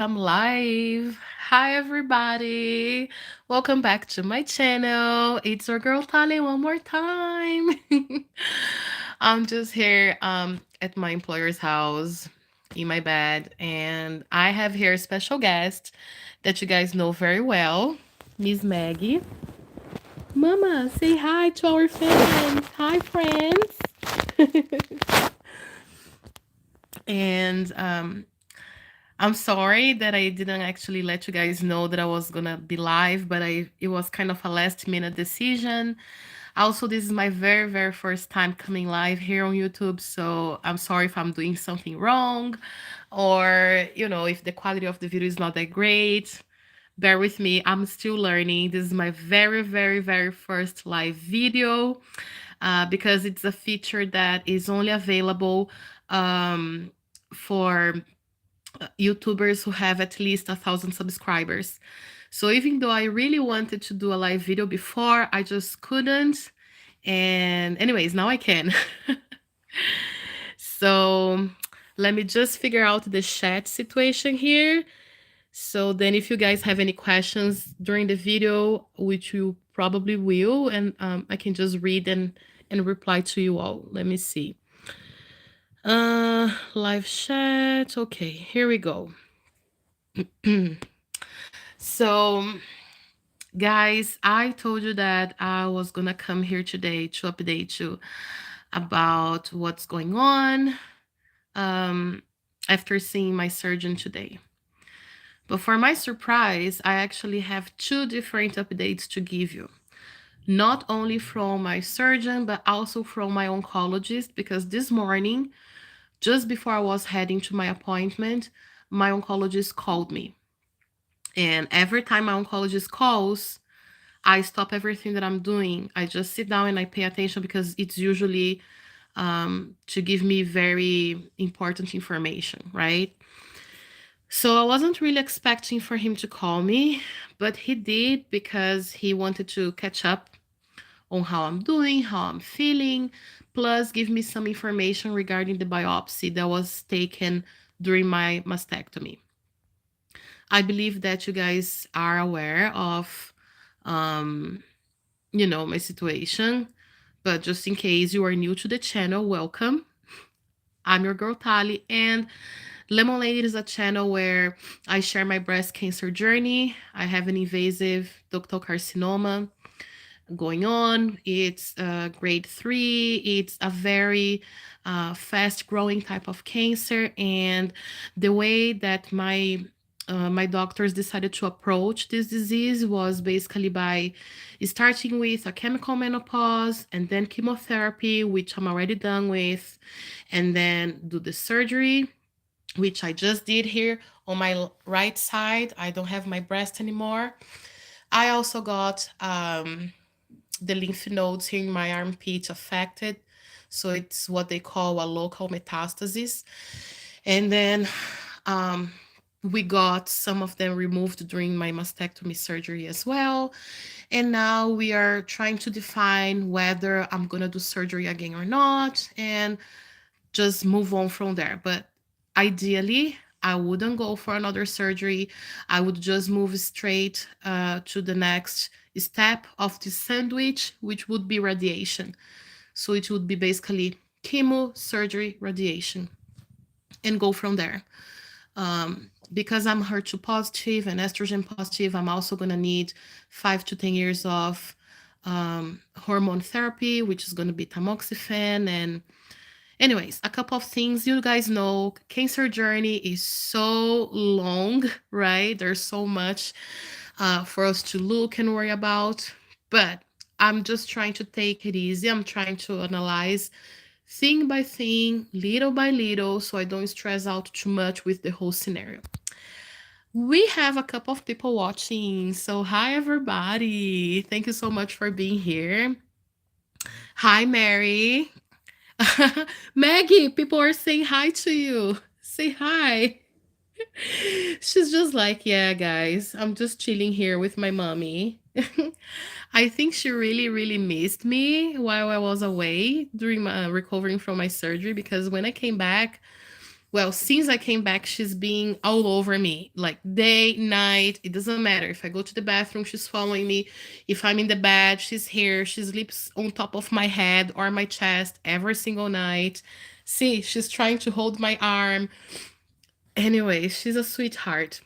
I'm live. Hi, everybody. Welcome back to my channel. It's your girl Tali one more time. I'm just here at my employer's house in my bed, and I have here a special guest that you guys know very well, Miss Maggie. Mama, say hi to our fans. Hi, friends. and I'm sorry that I didn't actually let you guys know that I was gonna be live, but it was kind of a last minute decision. Also, this is my very first time coming live here on YouTube, so I'm sorry if I'm doing something wrong or, if the quality of the video is not that great. Bear with me, I'm still learning. This is my very first live video because it's a feature that is only available for YouTubers who have at least 1,000 subscribers. So even though I really wanted to do a live video before, I just couldn't. And anyways, now I can. So let me just figure out the chat situation here. So then if you guys have any questions during the video, which you probably will, and I can just read and reply to you all. Let me see. Live chat. Okay, here we go. So, guys, I told you that I was gonna come here today to update you about what's going on after seeing my surgeon today. But for my surprise, I actually have two different updates to give you. Not only from my surgeon, but also from my oncologist, because this morning, just before I was heading to my appointment, my oncologist called me. And every time my oncologist calls, I stop everything that I'm doing. I just sit down and I pay attention because it's usually to give me very important information, right? So I wasn't really expecting for him to call me, but he did because he wanted to catch up on how I'm doing, how I'm feeling, plus give me some information regarding the biopsy that was taken during my mastectomy. I believe that you guys are aware of um, my situation. But just in case you are new to the channel, welcome. I'm your girl Tali, and Lemonade is a channel where I share my breast cancer journey. I have an invasive ductal carcinoma going on. It's grade 3. It's a very fast growing type of cancer, and the way that my doctors decided to approach this disease was basically by starting with a chemical menopause and then chemotherapy, which I'm already done with, and then do the surgery, which I just did here on my right side. I don't have my breast anymore. I also got the lymph nodes here in my armpit affected. So it's what they call a local metastasis. And then um, we got some of them removed during my mastectomy surgery as well. And now we are trying to define whether I'm going to do surgery again or not and just move on from there. But ideally, I wouldn't go for another surgery. I would just move straight to the next step of the sandwich, which would be radiation. So it would be basically chemo, surgery, radiation, and go from there. Because I'm HER2 positive and estrogen positive, I'm also going to need 5 to 10 years of hormone therapy, which is going to be tamoxifen. And anyways, a couple of things. You guys know cancer journey is so long, right? There's so much for us to look and worry about. But I'm just trying to take it easy. I'm trying to analyze thing by thing, little by little, so I don't stress out too much with the whole scenario. We have a couple of people watching. So, hi, everybody. Thank you so much for being here. Hi, Mary. Maggie, people are saying hi to you. Say hi. She's just like, yeah, guys, I'm just chilling here with my mommy. I think she really missed me while I was away during my recovering from my surgery, because when I came back, Well, since I came back, she's being all over me, like day, night. It doesn't matter. If I go to the bathroom, she's following me. If I'm in the bed, she's here. She sleeps on top of my head or my chest every single night. See, she's trying to hold my arm. Anyway, she's a sweetheart.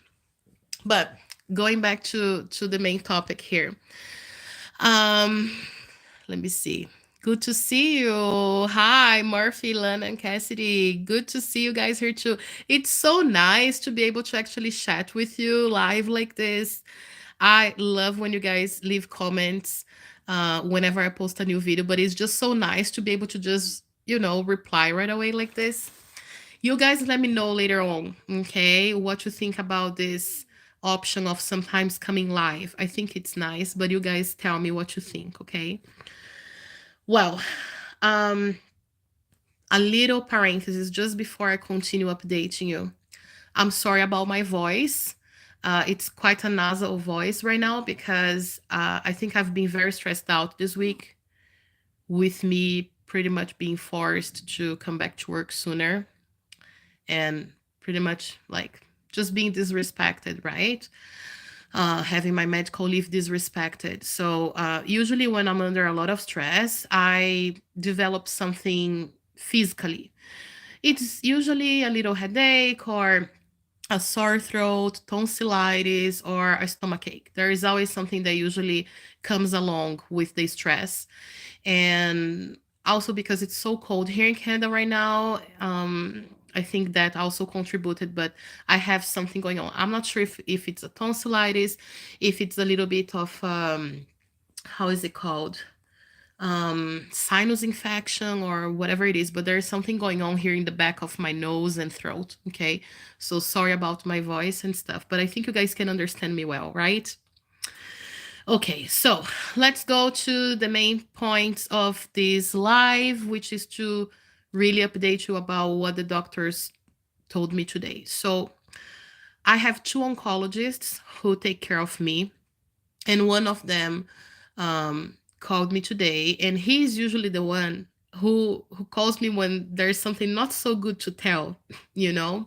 But going back to the main topic here. Um, Let me see. Good to see you. Hi, Murphy, Lana, and Cassidy. Good to see you guys here too. It's so nice to be able to actually chat with you live like this. I love when you guys leave comments whenever I post a new video, but it's just so nice to be able to just, reply right away like this. You guys let me know later on, okay, what you think about this option of sometimes coming live. I think it's nice, but you guys tell me what you think, okay? Well, um, a little parenthesis just before I continue updating you. I'm sorry about my voice. It's quite a nasal voice right now because I think I've been very stressed out this week with me pretty much being forced to come back to work sooner and pretty much like just being disrespected, right? Having my medical leave disrespected. So usually when I'm under a lot of stress, I develop something physically. It's usually a little headache or a sore throat, tonsillitis, or a stomach ache. There is always something that usually comes along with the stress. And also because it's so cold here in Canada right now, I think that also contributed, but I have something going on. I'm not sure if it's a tonsillitis, if it's a little bit of, how is it called? Sinus infection or whatever it is, but there's something going on here in the back of my nose and throat. Okay. So sorry about my voice and stuff, but I think you guys can understand me well, right? Okay, so let's go to the main points of this live, which is to really update you about what the doctors told me today. So I have two oncologists who take care of me, and one of them called me today, and he's usually the one who calls me when there's something not so good to tell, you know.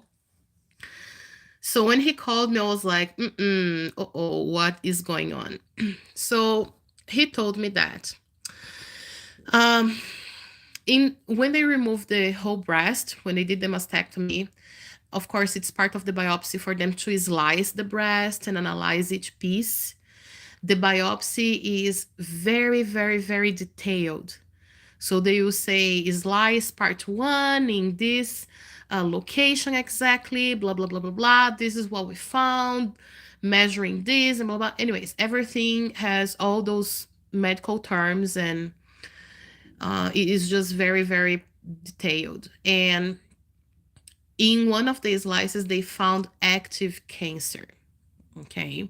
So when he called me, I was like, oh, what is going on? So he told me that um, when they removed the whole breast, when they did the mastectomy, of course, it's part of the biopsy for them to slice the breast and analyze each piece. The biopsy is very, very, very detailed. So they will say slice part one in this location exactly, blah, blah, blah, blah, blah. This is what we found, measuring this and blah, blah. Anyways, everything has all those medical terms and it is just very, very detailed. And in one of the slices, they found active cancer. Okay.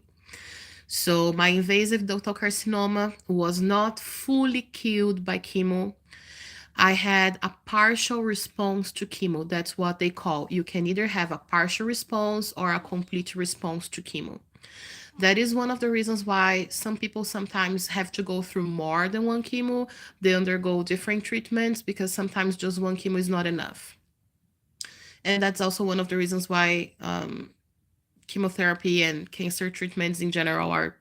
So my invasive ductal carcinoma was not fully killed by chemo. I had a partial response to chemo. That's what they call. You can either have a partial response or a complete response to chemo. That is one of the reasons why some people sometimes have to go through more than one chemo. They undergo different treatments because sometimes just one chemo is not enough. And that's also one of the reasons why chemotherapy and cancer treatments in general are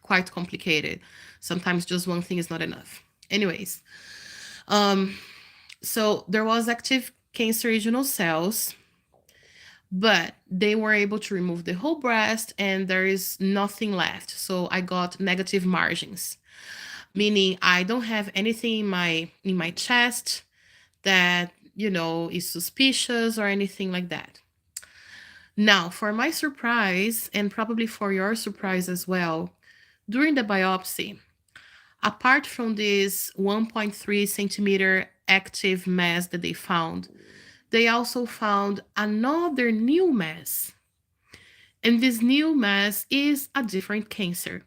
quite complicated. Sometimes just one thing is not enough. Anyways, so there was active cancerogenal cells, but they were able to remove the whole breast and there is nothing left. So I got negative margins, meaning I don't have anything in my chest that, is suspicious or anything like that. Now, for my surprise, and probably for your surprise as well, during the biopsy, apart from this 1.3 centimeter active mass that they found, they also found another new mass. And this new mass is a different cancer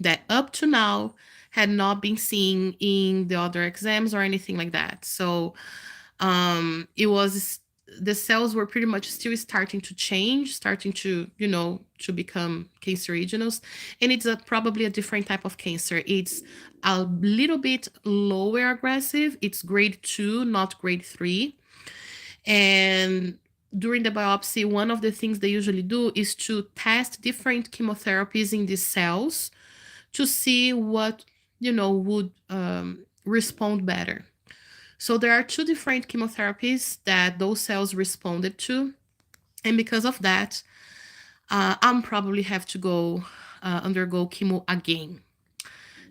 that up to now had not been seen in the other exams or anything like that. So it was the cells were pretty much still starting to change, starting to, to become cancerogenous. And it's probably a different type of cancer. It's a little bit lower aggressive. It's grade 2, not grade 3. And during the biopsy, one of the things they usually do is to test different chemotherapies in these cells to see what, would respond better. So there are two different chemotherapies that those cells responded to. And because of that, I'm probably have to go undergo chemo again.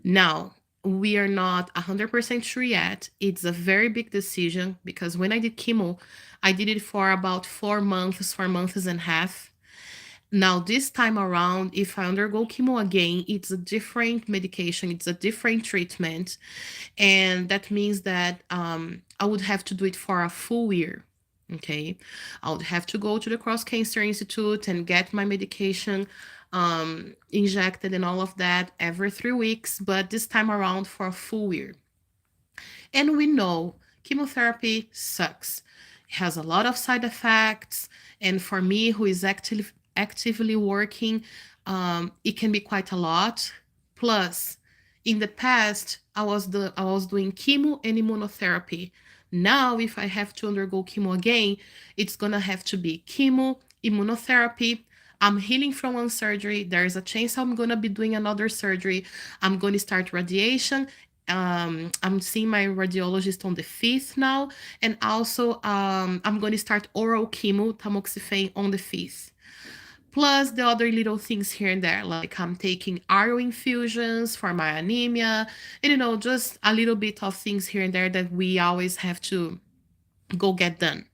Now, we are not 100% sure yet. It's a very big decision because when I did chemo, I did it for about 4 months and a half. Now, this time around, if I undergo chemo again, it's a different medication, it's a different treatment. And that means that I would have to do it for a full year. Okay. I would have to go to the Cross Cancer Institute and get my medication injected and all of that every 3 weeks, but this time around for a full year. And we know chemotherapy sucks. It has a lot of side effects. And for me, who is actively working, it can be quite a lot. Plus, in the past, I was doing chemo and immunotherapy. Now, if I have to undergo chemo again, it's gonna have to be chemo, immunotherapy. I'm healing from one surgery. There is a chance I'm gonna be doing another surgery. I'm going to start radiation. I'm seeing my radiologist on the 5th now, and also I'm going to start oral chemo, tamoxifen, on the 5th. Plus the other little things here and there, like I'm taking iron infusions for my anemia, and just a little bit of things here and there that we always have to go get done.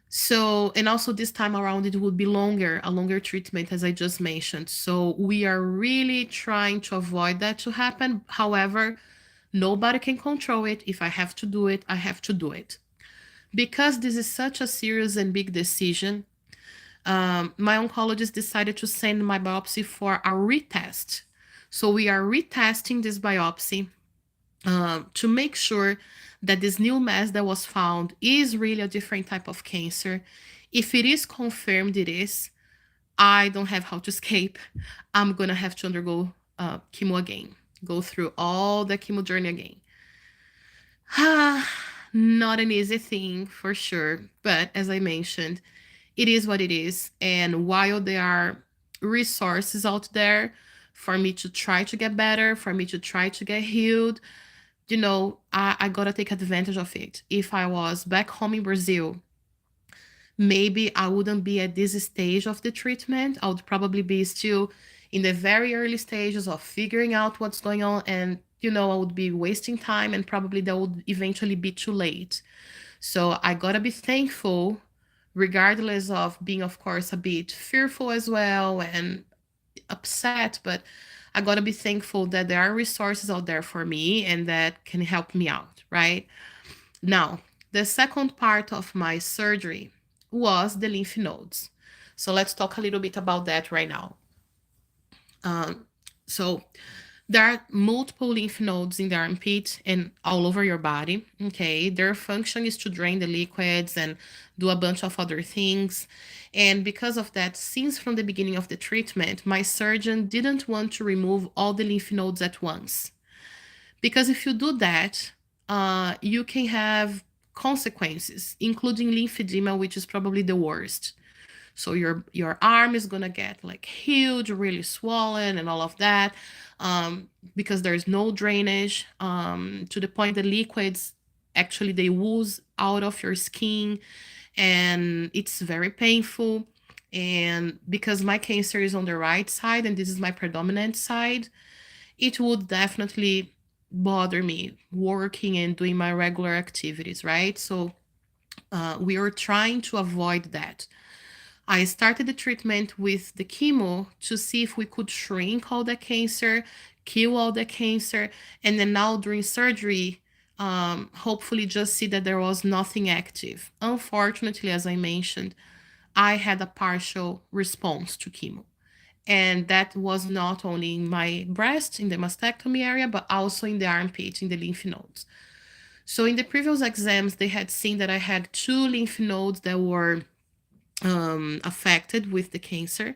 So, and also this time around, it would be a longer treatment, as I just mentioned. So we are really trying to avoid that to happen. However, nobody can control it. If I have to do it, I have to do it. Because this is such a serious and big decision, my oncologist decided to send my biopsy for a retest. So we are retesting this biopsy to make sure that this new mass that was found is really a different type of cancer. If it is confirmed it is, I don't have how to escape. I'm going to have to undergo chemo again, go through all the chemo journey again. Not an easy thing for sure, but as I mentioned, it is what it is. And while there are resources out there for me to try to get better, for me to try to get healed, I gotta take advantage of it. If I was back home in Brazil, maybe I wouldn't be at this stage of the treatment. I would probably be still in the very early stages of figuring out what's going on. And, I would be wasting time and probably that would eventually be too late. So I gotta be thankful, regardless of being, of course, a bit fearful as well and upset, but I gotta be thankful that there are resources out there for me and that can help me out, right? Now, the second part of my surgery was the lymph nodes. So let's talk a little bit about that right now. So there are multiple lymph nodes in the armpit and all over your body. Okay, their function is to drain the liquids and do a bunch of other things. And because of that, since from the beginning of the treatment, my surgeon didn't want to remove all the lymph nodes at once. Because if you do that, you can have consequences, including lymphedema, which is probably the worst. So your arm is gonna get like huge, really swollen and all of that, because there's no drainage, to the point that liquids actually they ooze out of your skin, and it's very painful. And because my cancer is on the right side and this is my predominant side, it would definitely bother me working and doing my regular activities, right? So we are trying to avoid that. I started the treatment with the chemo to see if we could shrink all the cancer, kill all the cancer, and then now during surgery, hopefully just see that there was nothing active. Unfortunately, as I mentioned, I had a partial response to chemo. And that was not only in my breast, in the mastectomy area, but also in the armpit, in the lymph nodes. So in the previous exams, they had seen that I had 2 lymph nodes that were affected with the cancer.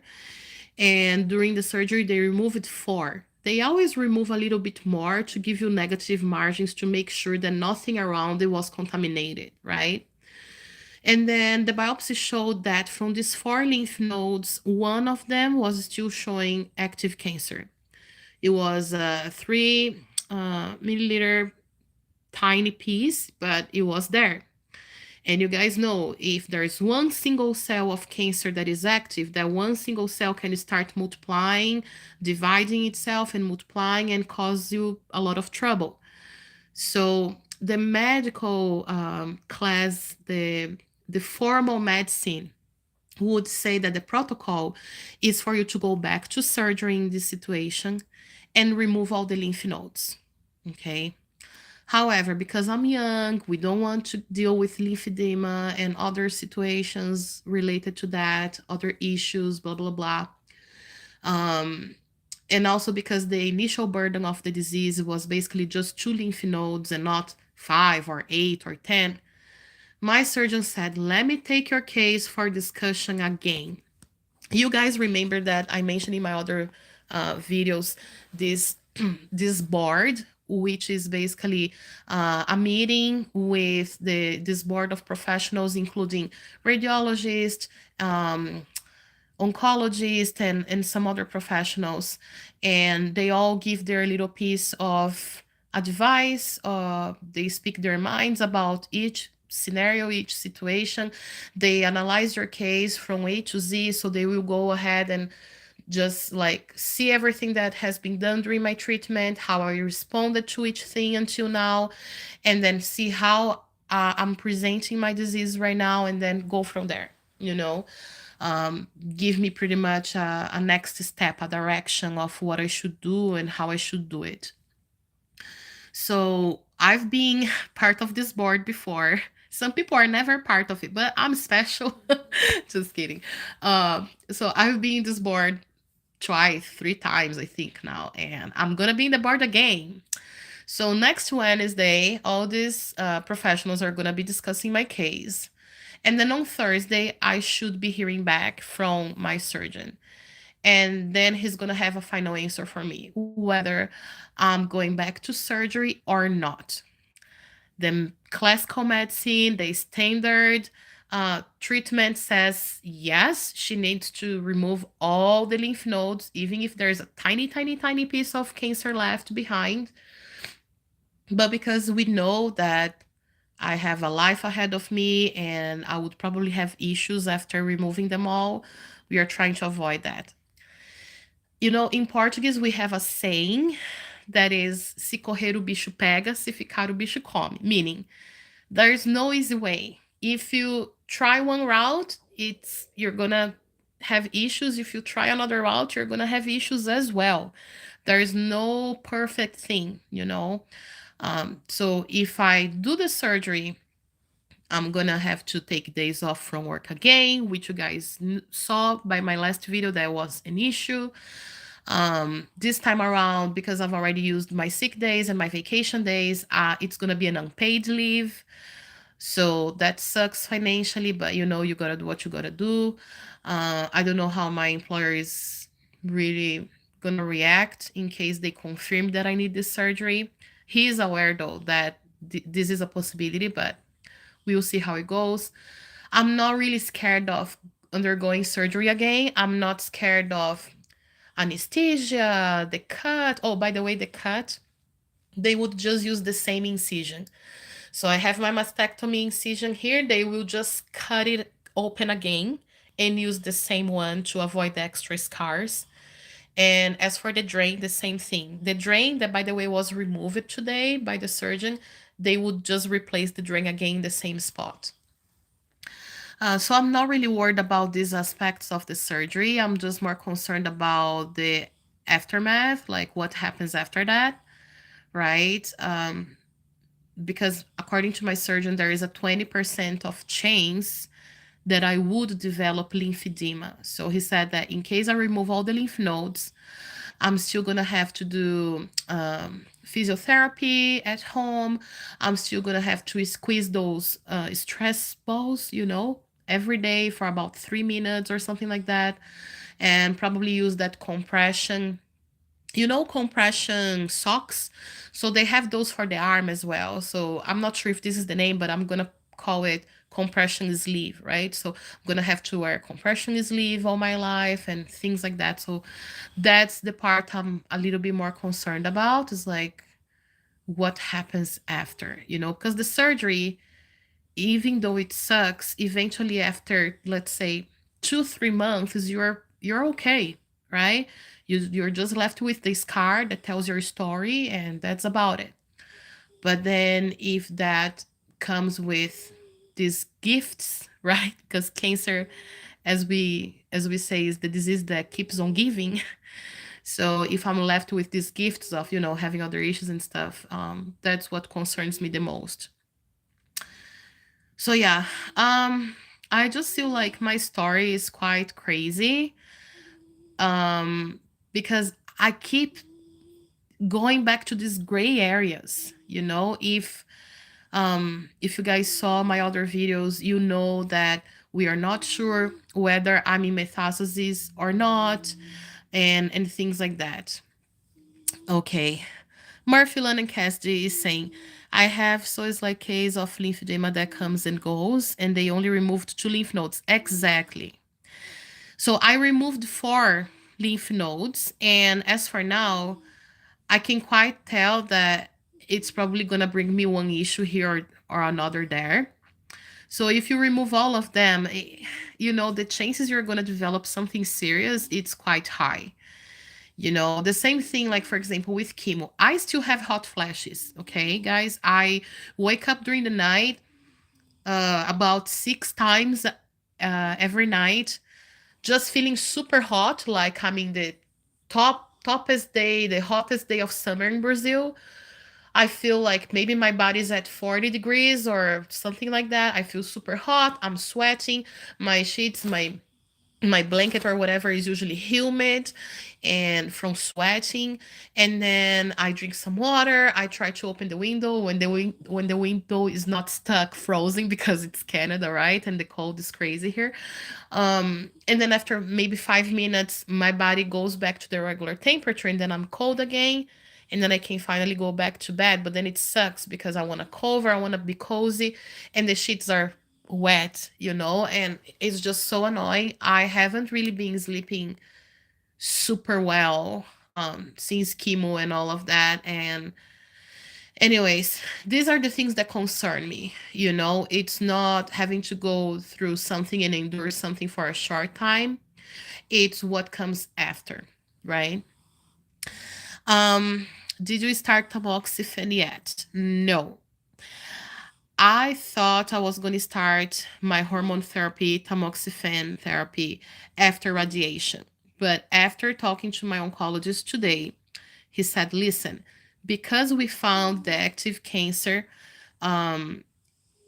And during the surgery, they removed 4. They always remove a little bit more to give you negative margins to make sure that nothing around it was contaminated, right? And then the biopsy showed that from these 4 lymph nodes, one of them was still showing active cancer. It was a 3 milliliter tiny piece, but it was there. And you guys know, if there's one single cell of cancer that is active, that one single cell can start multiplying, dividing itself and multiplying and cause you a lot of trouble. So the medical class, the formal medicine would say that the protocol is for you to go back to surgery in this situation and remove all the lymph nodes. Okay. However, because I'm young, we don't want to deal with lymphedema and other situations related to that, other issues, blah, blah, blah. And also because the initial burden of the disease was basically just 2 lymph nodes and not 5 or 8 or 10. My surgeon said, let me take your case for discussion again. You guys remember that I mentioned in my other videos this this board, which is basically a meeting with this board of professionals, including radiologists, oncologists, and some other professionals, and they all give their little piece of advice. They speak their minds about each scenario, each situation. They analyze your case from A to Z, so they will go ahead and just like see everything that has been done during my treatment, how I responded to each thing until now, and then see how I'm presenting my disease right now, and then go from there, you know. Give me pretty much a next step, a direction of what I should do and how I should do it. So I've been part of this board before. Some people are never part of it, but I'm special. Just kidding. So I've been in this board twice, 3 times, I think now, and I'm gonna be in the board again. So next Wednesday, all these professionals are gonna be discussing my case. And then on Thursday, I should be hearing back from my surgeon. And then he's going to have a final answer for me, whether I'm going back to surgery or not. The classical medicine, the standard treatment says yes, she needs to remove all the lymph nodes, even if there's a tiny, tiny, tiny piece of cancer left behind. But because we know that I have a life ahead of me and I would probably have issues after removing them all, we are trying to avoid that. You know, in Portuguese, we have a saying that is: se correr o bicho pega, se ficar o bicho come. Meaning, there's no easy way. If you try one route, you're gonna have issues. If you try another route, you're gonna have issues as well. There is no perfect thing, you know. So if I do the surgery, I'm gonna have to take days off from work again, which you guys saw by my last video that was an issue. This time around, because I've already used my sick days and my vacation days, it's gonna be an unpaid leave. So that sucks financially, but you know, you gotta do what you gotta do. I don't know how my employer is really gonna react in case they confirm that I need this surgery. He is aware though that this is a possibility, but we'll see how it goes. I'm not really scared of undergoing surgery again. I'm not scared of anesthesia, the cut. Oh, by the way, the cut, they would just use the same incision. So I have my mastectomy incision here. They will just cut it open again and use the same one to avoid the extra scars. And as for the drain, the same thing. The drain that, by the way, was removed today by the surgeon, they would just replace the drain again in the same spot. So I'm not really worried about these aspects of the surgery. I'm just more concerned about the aftermath, like what happens after that, right? Because according to my surgeon, there is a 20% of chance that I would develop lymphedema. So he said that in case I remove all the lymph nodes, I'm still gonna have to do physiotherapy at home. I'm still gonna have to squeeze those stress balls, you know, every day for about 3 minutes or something like that, and probably use that compression, you know, compression socks. So they have those for the arm as well. So I'm not sure if this is the name, but I'm gonna call it compression sleeve, right? So I'm gonna have to wear compression sleeve all my life and things like that. So that's the part I'm a little bit more concerned about, is like what happens after, because the surgery, even though it sucks, eventually after, let's say, 2 3 months, you're okay, right? You're just left with this card that tells your story, and that's about it. But then if that comes with these gifts, right? Because cancer, as we say, is the disease that keeps on giving. So if I'm left with these gifts of, having other issues and stuff, that's what concerns me the most. So yeah, I just feel like my story is quite crazy, um, because I keep going back to these gray areas. If you guys saw my other videos, you know that we are not sure whether I'm in metastasis or not, and things like that. Okay. Marfilan and Cassidy is saying, I have so it's like case of lymphedema that comes and goes, and they only removed 2 lymph nodes. Exactly. So I removed 4 lymph nodes, and as for now, I can quite tell that it's probably gonna bring me one issue here or another there. So if you remove all of them, the chances you're gonna develop something serious, it's quite high. The same thing, like for example, with chemo, I still have hot flashes. Okay, guys, I wake up during the night about 6 times every night, just feeling super hot, like I'm in the toppest day, the hottest day of summer in Brazil. I feel like maybe my body's at 40 degrees or something like that. I feel super hot. I'm sweating. My sheets, my blanket or whatever is usually humid and from sweating. And then I drink some water. I try to open the window when the window is not stuck frozen, because it's Canada, right? And the cold is crazy here. And then after maybe 5 minutes, my body goes back to the regular temperature, and then I'm cold again. And then I can finally go back to bed. But then it sucks because I want to cover, I want to be cozy, and the sheets are wet, and it's just so annoying. I haven't really been sleeping super well since chemo and all of that. And anyways, these are the things that concern me. It's not having to go through something and endure something for a short time. It's what comes after, right? um did you start tamoxifen yet? No. I thought I was going to start my hormone therapy, tamoxifen therapy, after radiation. But after talking to my oncologist today, he said, listen, because we found the active cancer, um,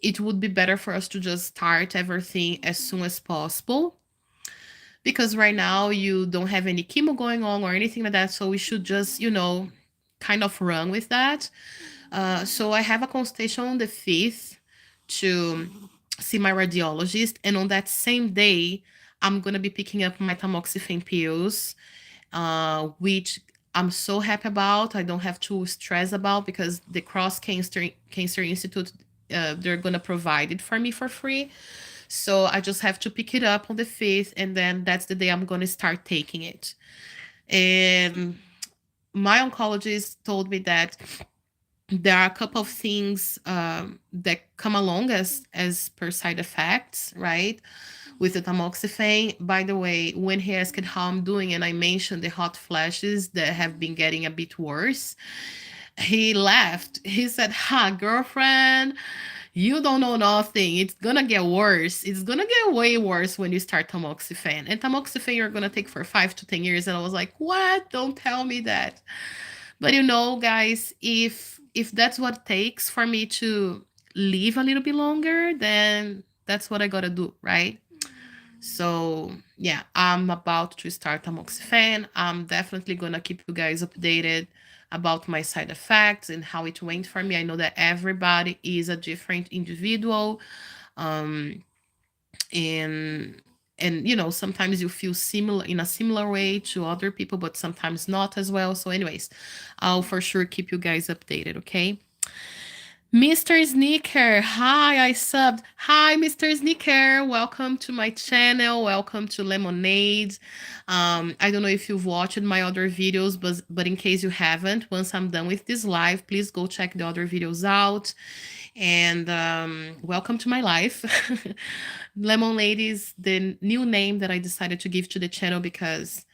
it would be better for us to just start everything as soon as possible. Because right now you don't have any chemo going on or anything like that. So we should just, kind of run with that. So I have a consultation on the 5th to see my radiologist, and on that same day, I'm gonna be picking up my tamoxifen pills, which I'm so happy about. I don't have to stress about, because the Cross Cancer Institute, they're gonna provide it for me for free. So I just have to pick it up on the 5th, and then that's the day I'm gonna start taking it. And my oncologist told me that there are a couple of things that come along as per side effects, right? With the tamoxifen. By the way, when he asked how I'm doing, and I mentioned the hot flashes that have been getting a bit worse, he laughed. He said, "Ha, girlfriend, you don't know nothing. It's gonna get worse. It's gonna get way worse when you start tamoxifen. And tamoxifen you're gonna take for 5 to 10 years." And I was like, "What? Don't tell me that." But guys, if that's what it takes for me to live a little bit longer, then that's what I gotta do, right? So yeah, I'm about to start tamoxifen. I'm definitely gonna keep you guys updated about my side effects and how it went for me. I know that everybody is a different individual. Um, and sometimes you feel similar in a similar way to other people, but sometimes not as well. So anyways, I'll for sure keep you guys updated. Okay. Mr. Sneaker, hi, I subbed. Hi, Mr. Sneaker, welcome to my channel. Welcome to Lemonade. I don't know if you've watched my other videos, but in case you haven't, once I'm done with this live, please go check the other videos out. And welcome to my life. Lemonade is the new name that I decided to give to the channel because,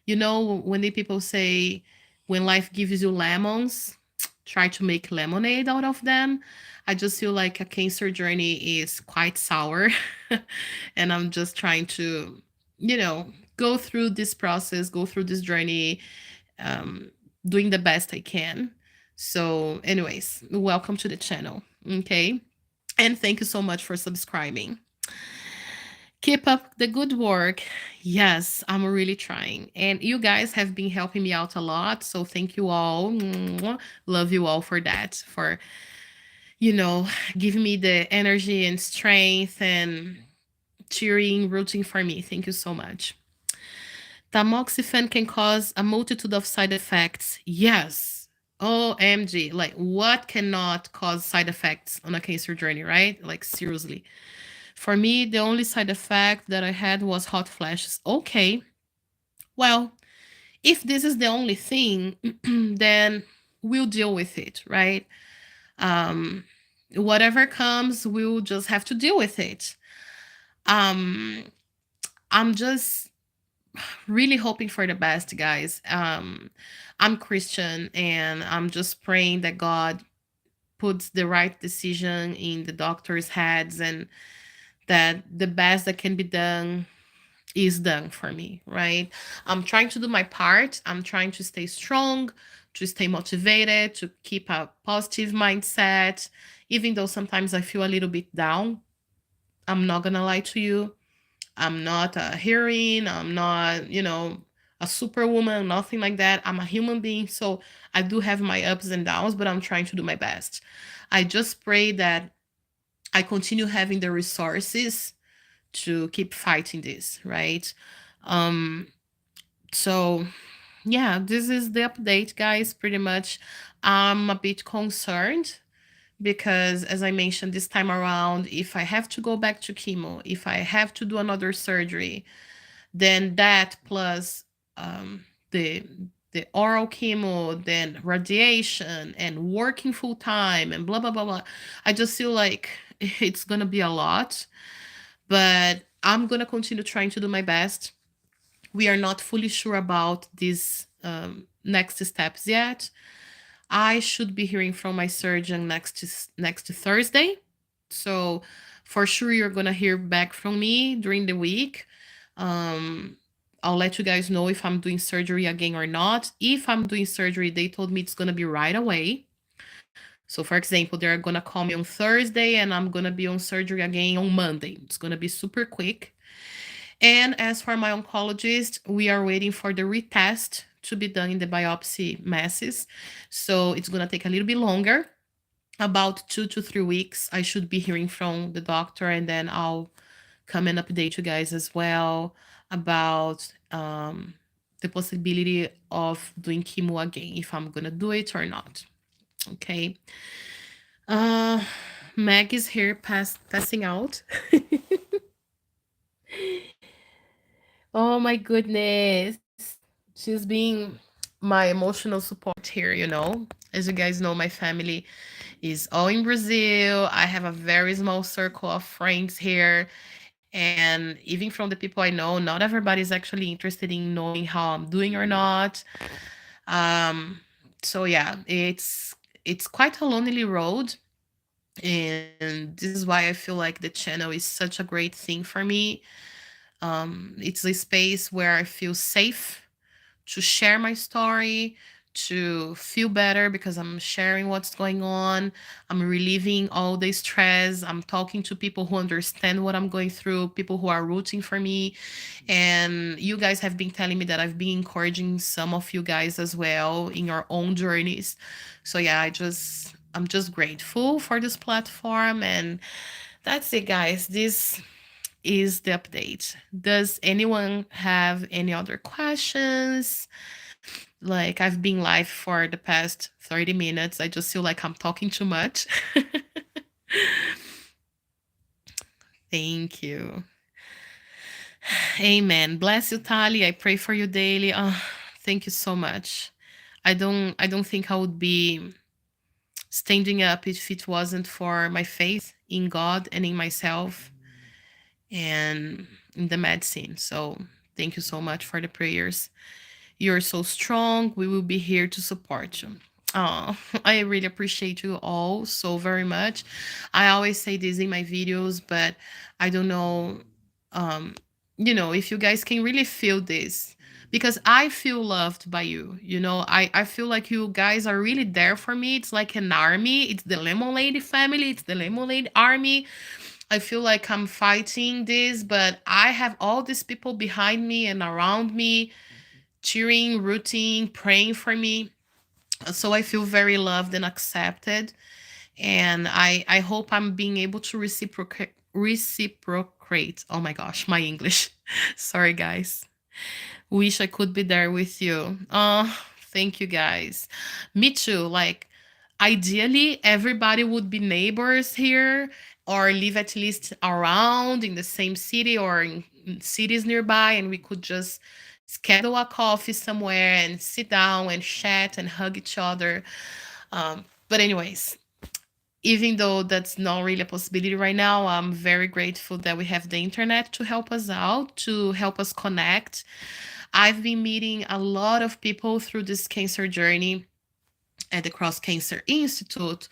when the people say, when life gives you lemons, try to make lemonade out of them. I just feel like a cancer journey is quite sour. And I'm just trying to, go through this process, go through this journey, um, doing the best I can. So, anyways, welcome to the channel. Okay. And thank you so much for subscribing. Keep up the good work. Yes, I'm really trying. And you guys have been helping me out a lot. So thank you all. Mwah. Love you all for that, for, giving me the energy and strength and cheering, rooting for me. Thank you so much. Tamoxifen can cause a multitude of side effects. Yes. OMG. Like, what cannot cause side effects on a cancer journey, right? Like, seriously. For me, the only side effect that I had was hot flashes. Okay. Well, if this is the only thing, then we'll deal with it, right? Um, whatever comes, we'll just have to deal with it. Um, I'm just really hoping for the best, guys. I'm Christian and I'm just praying that God puts the right decision in the doctor's heads and that the best that can be done is done for me, right? I'm trying to do my part. I'm trying to stay strong, to stay motivated, to keep a positive mindset, even though sometimes I feel a little bit down. I'm not gonna lie to you. I'm not a heroine. I'm not, a superwoman, nothing like that. I'm a human being. So I do have my ups and downs, but I'm trying to do my best. I just pray that I continue having the resources to keep fighting this, right? Um, so yeah, this is the update, guys. Pretty much, I'm a bit concerned because, as I mentioned this time around, if I have to go back to chemo, if I have to do another surgery, then that plus the oral chemo, then radiation and working full time and blah blah blah blah. I just feel like it's gonna be a lot, but I'm gonna continue trying to do my best. We are not fully sure about these next steps yet. I should be hearing from my surgeon next Thursday. So for sure you're gonna hear back from me during the week. Um, I'll let you guys know if I'm doing surgery again or not. If I'm doing surgery, they told me it's gonna be right away. So for example, they're gonna call me on Thursday and I'm gonna be on surgery again on Monday. It's gonna be super quick. And as for my oncologist, we are waiting for the retest to be done in the biopsy masses. So it's going to take a little bit longer, about 2 to 3 weeks. I should be hearing from the doctor, and then I'll come and update you guys as well about the possibility of doing chemo again, if I'm going to do it or not. Okay. Uh, Meg is here passing out. Oh my goodness. She's being my emotional support here, you know. As you guys know, my family is all in Brazil. I have a very small circle of friends here. And even from the people I know, not everybody is actually interested in knowing how I'm doing or not. Um, so yeah, it's quite a lonely road. And this is why I feel like the channel is such a great thing for me. It's a space where I feel safe to share my story, to feel better because I'm sharing what's going on. I'm relieving all the stress. I'm talking to people who understand what I'm going through, people who are rooting for me. And you guys have been telling me that I've been encouraging some of you guys as well in your own journeys. So yeah, I'm just grateful for this platform, and that's it, guys. This is the update. Does anyone have any other questions? Like, I've been live for the past 30 minutes. I just feel like I'm talking too much. Thank you. Amen. Bless you, Tali. I pray for you daily. Oh, thank you so much. I don't think I would be standing up if it wasn't for my faith in God and in myself and in the medicine. So thank you so much for the prayers. You're so strong. We will be here to support you. Oh, I really appreciate you all so very much. I always say this in my videos, but I don't know, um, if you guys can really feel this because I feel loved by you. I feel like you guys are really there for me. It's like an army. It's the Lemonade family. It's the Lemonade army. I feel like I'm fighting this, but I have all these people behind me and around me cheering, rooting, praying for me. So I feel very loved and accepted. And I hope I'm being able to reciprocate. Oh my gosh, my English. Sorry, guys. Wish I could be there with you. Oh, thank you guys. Me too. Like, ideally, everybody would be neighbors here or live at least around in the same city or in cities nearby, and we could just schedule a coffee somewhere and sit down and chat and hug each other. But, anyways, even though that's not really a possibility right now, I'm very grateful that we have the internet to help us out, to help us connect. I've been meeting a lot of people through this cancer journey at the Cross Cancer Institute,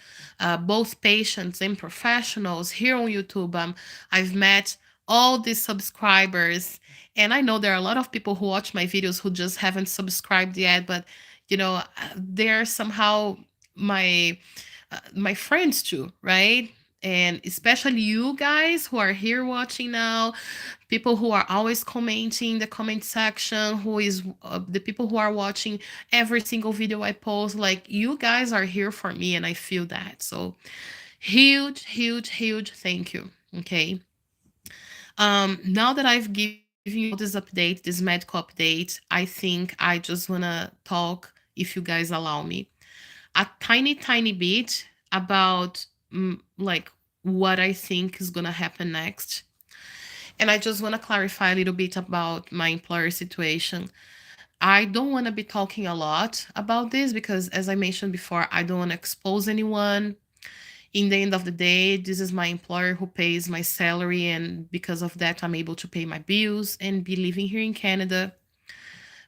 both patients and professionals here on YouTube. I've met all these subscribers, and I know there are a lot of people who watch my videos who just haven't subscribed yet, but they're somehow my friends too, right? And especially you guys who are here watching now, people who are always commenting in the comment section, who is the people who are watching every single video I post, like you guys are here for me and I feel that. So huge, huge, huge thank you. Okay. Now that I've given you this update, this medical update, I think I just wanna talk, if you guys allow me, a tiny, tiny bit about like what I think is gonna happen next. And I just want to clarify a little bit about my employer situation. I don't want to be talking a lot about this because, as I mentioned before, I don't want to expose anyone. In the end of the day, this is my employer who pays my salary, and because of that, I'm able to pay my bills and be living here in Canada,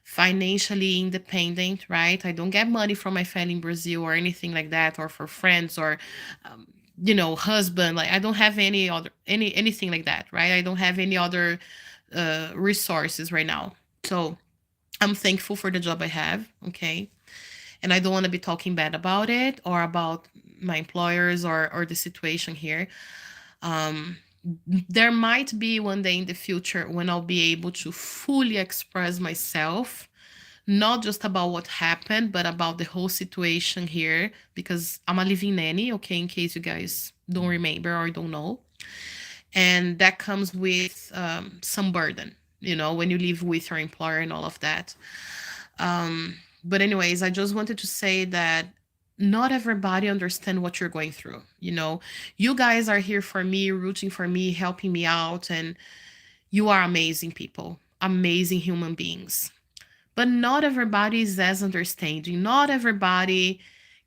financially independent, right? I don't get money from my family in Brazil or anything like that, or for friends or um, husband. Like I don't have anything like that, right? I don't have any other resources right now. So I'm thankful for the job I have, okay? And I don't want to be talking bad about it or about my employers or the situation here. um there might be one day in the future when I'll be able to fully express myself, not just about what happened, but about the whole situation here, because I'm a living nanny, okay, in case you guys don't remember or don't know. And that comes with some burden, when you live with your employer and all of that. But, anyways, I just wanted to say that not everybody understand what you're going through. You guys are here for me, rooting for me, helping me out, and you are amazing people, amazing human beings. But not everybody is as understanding. Not everybody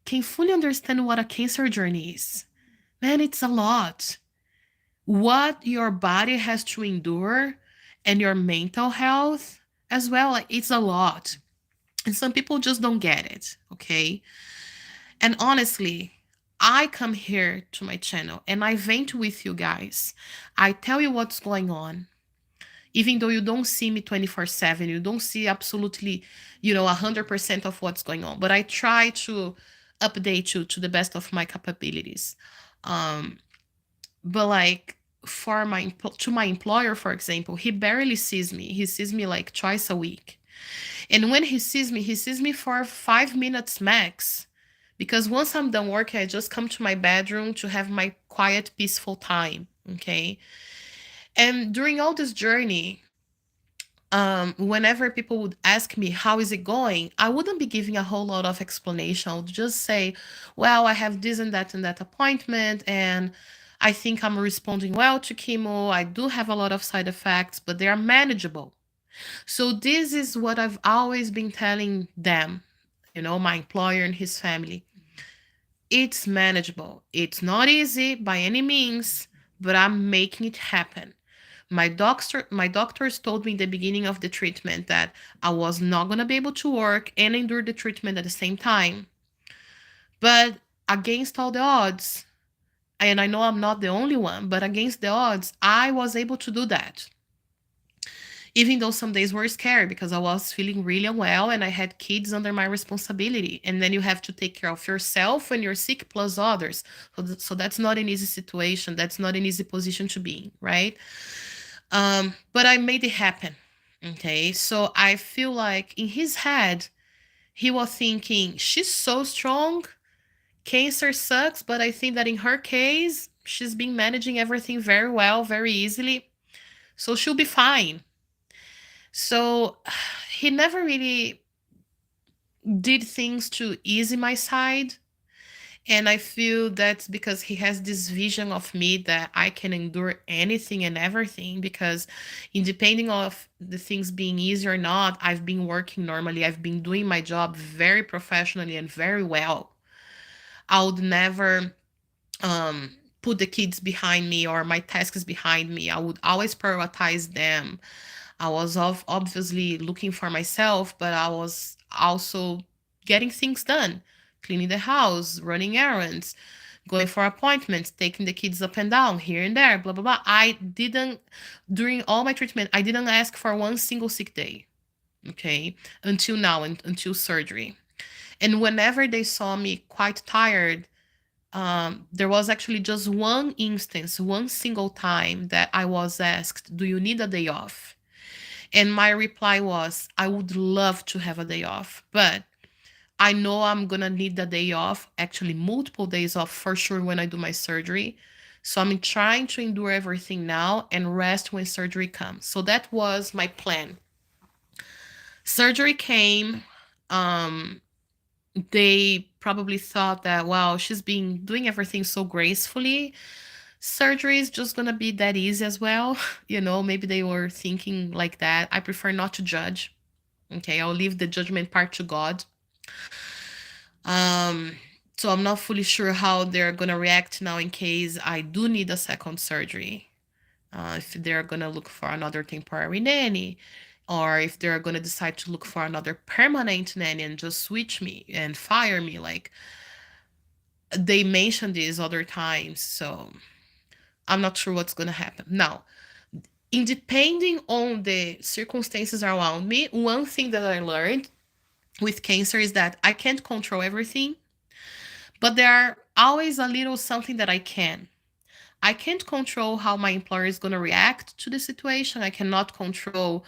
can fully understand what a cancer journey is. Man, it's a lot. What your body has to endure and your mental health as well, like, it's a lot. And some people just don't get it, okay? And honestly, I come here to my channel and I vent with you guys. I tell you what's going on. Even though you don't see me 24/7, you don't see absolutely, 100% of what's going on. But I try to update you to the best of my capabilities. Um, but like to my employer, for example, he barely sees me. He sees me like twice a week. And when he sees me for 5 minutes max. Because once I'm done working, I just come to my bedroom to have my quiet, peaceful time. Okay. And during all this journey, Whenever people would ask me, how is it going? I wouldn't be giving a whole lot of explanation. I would just say, well, I have this and that appointment, and I think I'm responding well to chemo. I do have a lot of side effects, but they are manageable. So this is what I've always been telling them, my employer and his family. It's manageable. It's not easy by any means, but I'm making it happen. My doctors told me in the beginning of the treatment that I was not going to be able to work and endure the treatment at the same time. But against all the odds, and I know I'm not the only one, but against the odds, I was able to do that. Even though some days were scary because I was feeling really unwell and I had kids under my responsibility. And then you have to take care of yourself when you're sick plus others. So that's not an easy situation. That's not an easy position to be in, right? But I made it happen. Okay. So I feel like in his head, he was thinking, she's so strong. Cancer sucks, but I think that in her case, she's been managing everything very well, very easily. So she'll be fine. So he never really did things to easy my side. And I feel that's because he has this vision of me that I can endure anything and everything because independing of the things being easy or not, I've been working normally. I've been doing my job very professionally and very well. I would never put the kids behind me or my tasks behind me. I would always prioritize them. I was obviously looking for myself, but I was also getting things done, cleaning the house, running errands, going for appointments, taking the kids up and down here and there, blah, blah, blah. During all my treatment, I didn't ask for one single sick day, okay, until now, until surgery. And whenever they saw me quite tired, there was actually just one instance, one single time that I was asked, do you need a day off? And my reply was, I would love to have a day off, but I know I'm gonna need the day off, actually multiple days off for sure when I do my surgery. So I'm trying to endure everything now and rest when surgery comes. So that was my plan. Surgery came. Um, they probably thought that, wow, she's been doing everything so gracefully. Surgery is just gonna be that easy as well. Maybe they were thinking like that. I prefer not to judge. Okay, I'll leave the judgment part to God. Um, so I'm not fully sure how they're gonna react now in case I do need a second surgery. If they're gonna look for another temporary nanny, or if they're gonna decide to look for another permanent nanny and just switch me and fire me, like they mentioned this other times. So I'm not sure what's gonna happen. Now, depending on the circumstances around me, one thing that I learned with cancer is that I can't control everything, but there are always a little something that I can. I can't control how my employer is going to react to the situation. I cannot control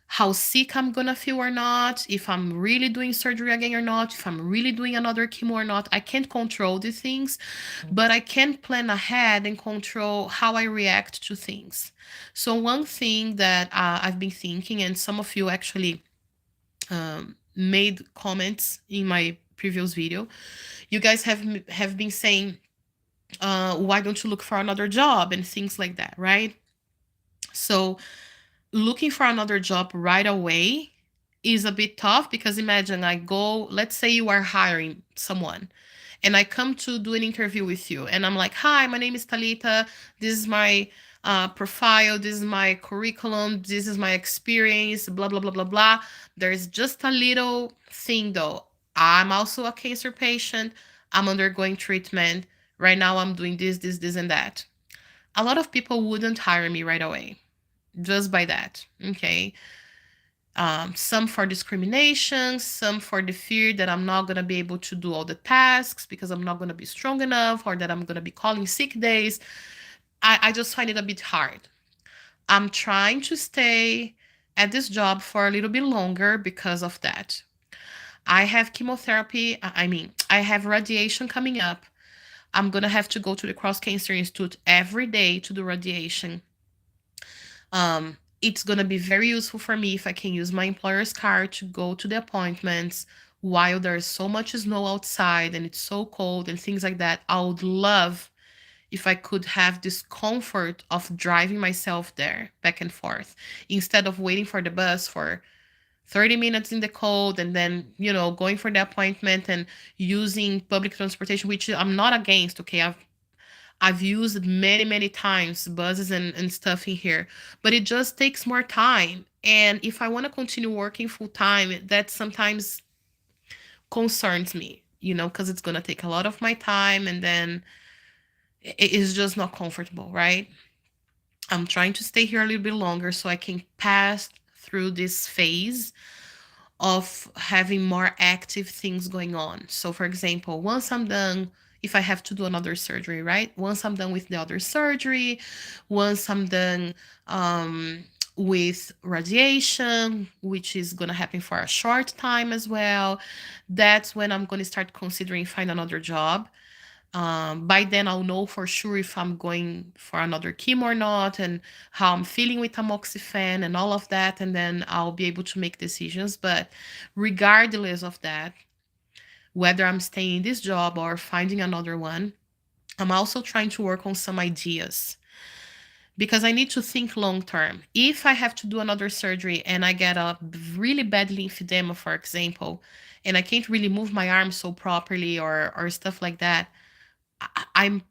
how sick I'm going to feel or not, if I'm really doing surgery again or not, if I'm really doing another chemo or not. I can't control these things, but I can plan ahead and control how I react to things. So, one thing that I've been thinking, and some of you actually made comments in my previous video, you guys have been saying, why don't you look for another job and things like that, right? So looking for another job right away is a bit tough because imagine I go, let's say you are hiring someone and I come to do an interview with you and I'm like, hi, my name is Talita. This is my profile. This is my curriculum. This is my experience, blah, blah, blah, blah, blah. There's just a little thing though. I'm also a cancer patient. I'm undergoing treatment. Right now, I'm doing this, and that. A lot of people wouldn't hire me right away just by that. Okay. Some for discrimination, some for the fear that I'm not going to be able to do all the tasks because I'm not going to be strong enough or that I'm going to be calling sick days. I just find it a bit hard. I'm trying to stay at this job for a little bit longer because of that. I have chemotherapy, I have radiation coming up. I'm going to have to go to the Cross Cancer Institute every day to do radiation. it's going to be very useful for me if I can use my employer's car to go to the appointments while there's so much snow outside and it's so cold and things like that. I would love if I could have this comfort of driving myself there back and forth instead of waiting for the bus for 30 minutes in the cold and then, going for the appointment and using public transportation, which I'm not against. Okay, I've used many, many times buses and stuff in here, but it just takes more time. And if I want to continue working full time, that sometimes concerns me, because it's going to take a lot of my time and then it is just not comfortable, right? I'm trying to stay here a little bit longer so I can pass through this phase of having more active things going on. So, for example, once I'm done, if I have to do another surgery, right? Once I'm done with the other surgery, once I'm done with radiation, which is going to happen for a short time as well, that's when I'm going to start considering find another job. By then, I'll know for sure if I'm going for another chemo or not, and how I'm feeling with tamoxifen and all of that, and then I'll be able to make decisions. But regardless of that, whether I'm staying in this job or finding another one, I'm also trying to work on some ideas because I need to think long term. If I have to do another surgery and I get a really bad lymphedema, for example, and I can't really move my arms so properly or stuff like that, I'm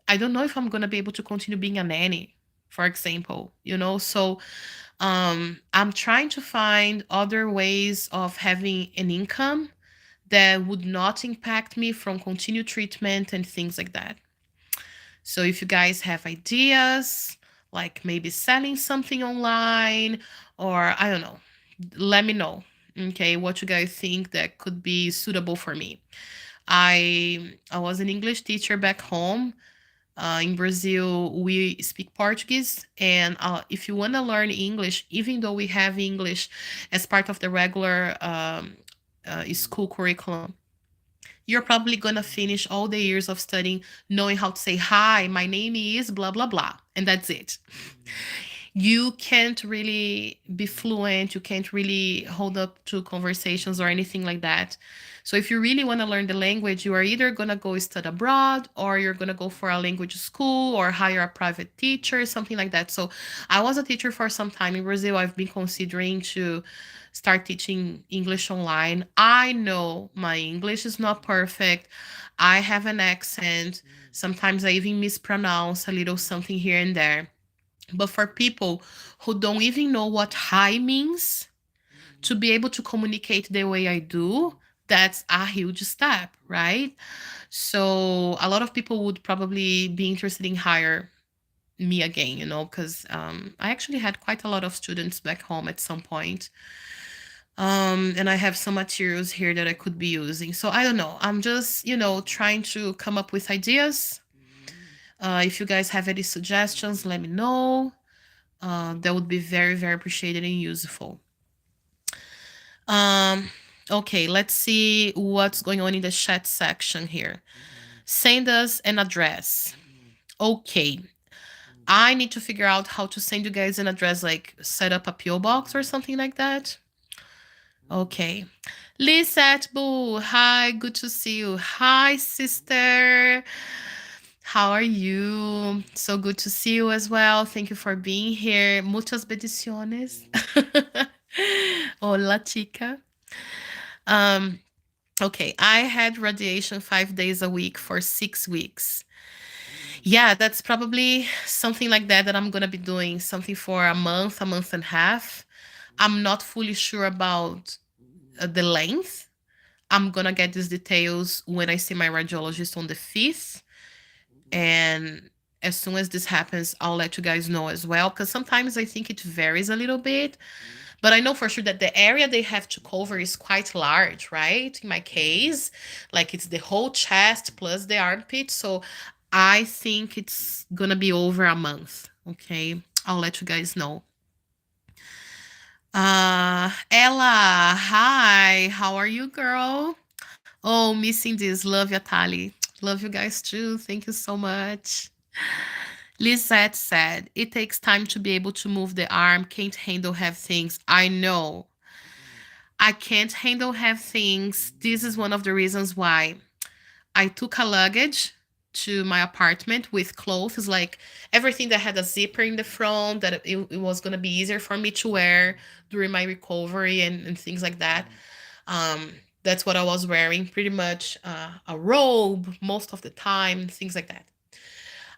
I don't know if I'm gonna be able to continue being a nanny, for example, So I'm trying to find other ways of having an income that would not impact me from continued treatment and things like that. So if you guys have ideas, like maybe selling something online, or I don't know, let me know. Okay, what you guys think that could be suitable for me. I was an English teacher back home. In Brazil, we speak Portuguese, and if you want to learn English, even though we have English as part of the regular school curriculum, you're probably going to finish all the years of studying knowing how to say, "Hi, my name is blah, blah, blah," and that's it. You can't really be fluent, you can't really hold up to conversations or anything like that. So if you really want to learn the language, you are either going to go study abroad or you're going to go for a language school or hire a private teacher, something like that. So I was a teacher for some time in Brazil. I've been considering to start teaching English online. I know my English is not perfect. I have an accent. Sometimes I even mispronounce a little something here and there. But for people who don't even know what hi means, to be able to communicate the way I do, that's a huge step, right? So a lot of people would probably be interested in hire me again, because I actually had quite a lot of students back home at some point. And I have some materials here that I could be using. So I don't know. I'm just, trying to come up with ideas. If you guys have any suggestions, let me know. That would be very, very appreciated and useful. Okay, let's see what's going on in the chat section here. Send us an address. Okay. I need to figure out how to send you guys an address, like set up a PO box or something like that. Okay. Lisette Boo, hi, good to see you. Hi, sister. How are you? So good to see you as well. Thank you for being here. Muchas bendiciones. Hola, chica. Okay, I had radiation 5 days a week for 6 weeks. Yeah, that's probably something like that I'm gonna be doing, something for a month and a half. I'm not fully sure about the length. I'm gonna get these details when I see my radiologist on the 5th. And as soon as this happens, I'll let you guys know as well, because sometimes I think it varies a little bit. But I know for sure that the area they have to cover is quite large, right? In my case, like it's the whole chest plus the armpit. So I think it's gonna be over a month. Okay, I'll let you guys know. Ella, hi, how are you, girl? Oh, missing this. Love you, Tali. Love you guys too. Thank you so much. Lisette said, it takes time to be able to move the arm, can't handle heavy things. I know. I can't handle heavy things. This is one of the reasons why I took a luggage to my apartment with clothes, like everything that had a zipper in the front, that it was going to be easier for me to wear during my recovery and things like that. Um, that's what I was wearing, pretty much a robe most of the time, things like that.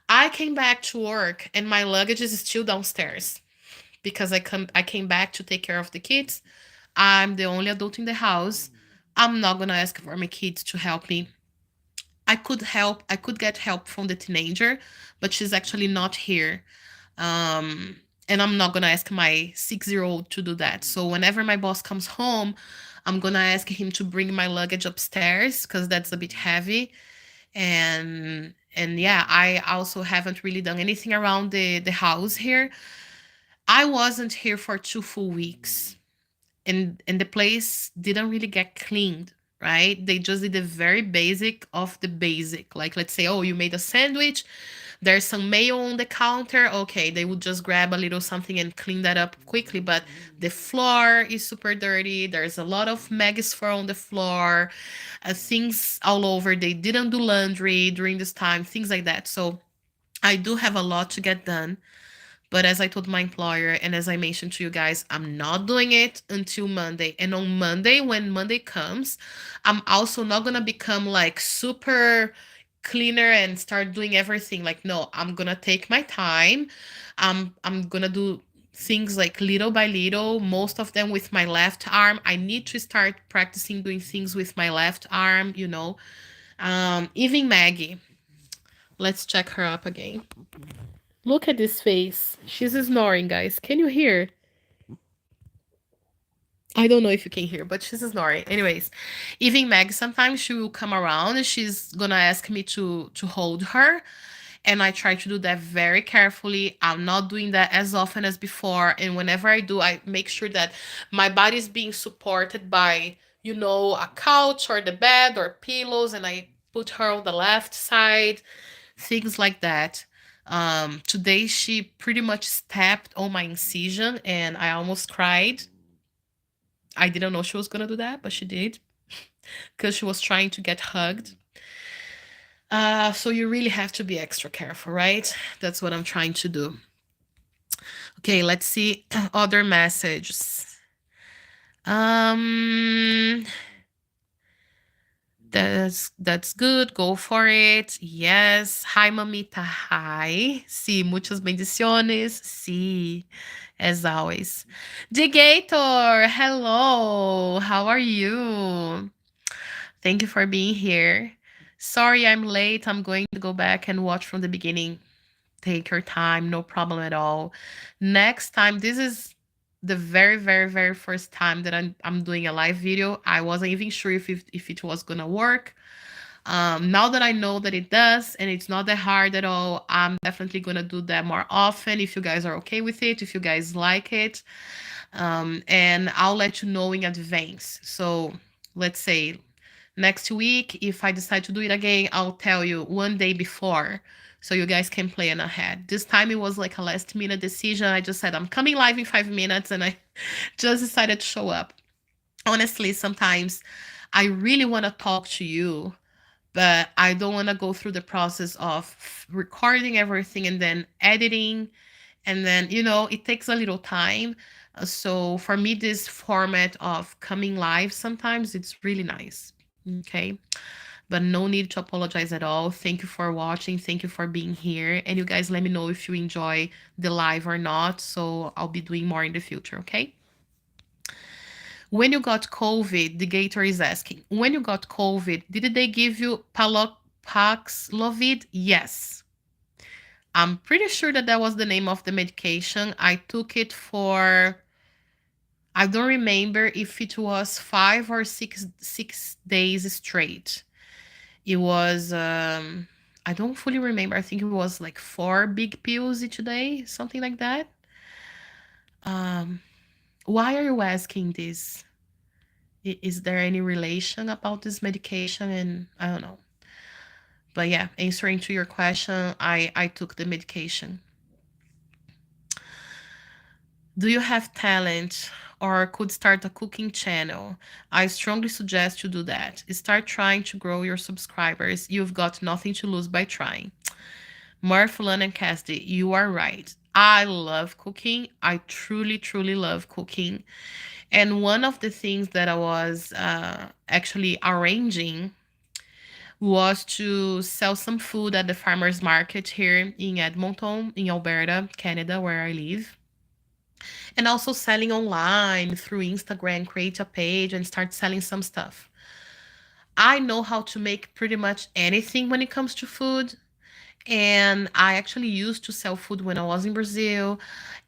I came back to work and my luggage is still downstairs because I came back to take care of the kids. I'm the only adult in the house. I'm not gonna ask for my kids to help me. I could get help from the teenager, but she's actually not here. Um, and I'm not gonna ask my 6 year old to do that. So whenever my boss comes home, I'm gonna ask him to bring my luggage upstairs because that's a bit heavy. And yeah, I also haven't really done anything around the house here. I wasn't here for 2 full weeks, and the place didn't really get cleaned, right? They just did the very basic of the basic. Like, let's say, oh, you made a sandwich, there's some mayo on the counter. Okay, they would just grab a little something and clean that up quickly. But the floor is super dirty. There's a lot of Maggie's fur on the floor, things all over. They didn't do laundry during this time, things like that. So I do have a lot to get done. But as I told my employer, and as I mentioned to you guys, I'm not doing it until Monday. And on Monday, when Monday comes, I'm also not gonna become like super cleaner and start doing everything. Like, no, I'm gonna take my time. I'm gonna do things like little by little, most of them with my left arm. I need to start practicing doing things with my left arm. Even Maggie. Let's check her up again. Look at this face. She's snoring, guys. Can you hear? I don't know if you can hear, but she's snoring. Anyways, even Meg, sometimes she will come around and she's gonna ask me to hold her. And I try to do that very carefully. I'm not doing that as often as before. And whenever I do, I make sure that my body is being supported by, a couch or the bed or pillows, and I put her on the left side, things like that. Today she pretty much stepped on my incision and I almost cried. I didn't know she was gonna do that, but she did because she was trying to get hugged. So you really have to be extra careful, right? That's what I'm trying to do. Okay, let's see other messages. Um, that's good. Go for it. Yes. Hi, mamita. Hi. Sí, muchas bendiciones. Sí, as always. Digator, hello. How are you? Thank you for being here. Sorry I'm late. I'm going to go back and watch from the beginning. Take your time, no problem at all. Next time, this is the very, very, very first time that I'm doing a live video. I wasn't even sure if it was gonna work. Now that I know that it does and it's not that hard at all, I'm definitely gonna do that more often if you guys are okay with it, if you guys like it. And I'll let you know in advance. So let's say next week, if I decide to do it again, I'll tell you one day before so you guys can plan ahead. This time it was like a last minute decision. I just said I'm coming live in 5 minutes and I just decided to show up. Honestly, sometimes I really want to talk to you, but I don't want to go through the process of recording everything and then editing. And then, it takes a little time. So for me, this format of coming live sometimes it's really nice. Okay. But no need to apologize at all. Thank you for watching. Thank you for being here. And you guys let me know if you enjoy the live or not. So I'll be doing more in the future, okay? When you got COVID, the Gator is asking, when you got COVID, did they give you Paxlovid? Yes. I'm pretty sure that was the name of the medication. I took it for, I don't remember if it was 5 or 6 days straight. It was, I don't fully remember. I think it was like 4 big pills each day, something like that. Um, why are you asking this? Is there any relation about this medication? And I don't know. But yeah, answering to your question, I took the medication. Do you have talent or could start a cooking channel? I strongly suggest you do that. Start trying to grow your subscribers. You've got nothing to lose by trying. Marfulan and Cassidy, you are right. I love cooking. I truly, truly love cooking. And one of the things that I was actually arranging was to sell some food at the farmers market here in Edmonton, in Alberta, Canada, where I live. And also selling online through Instagram, create a page and start selling some stuff. I know how to make pretty much anything when it comes to food. And I actually used to sell food when I was in Brazil.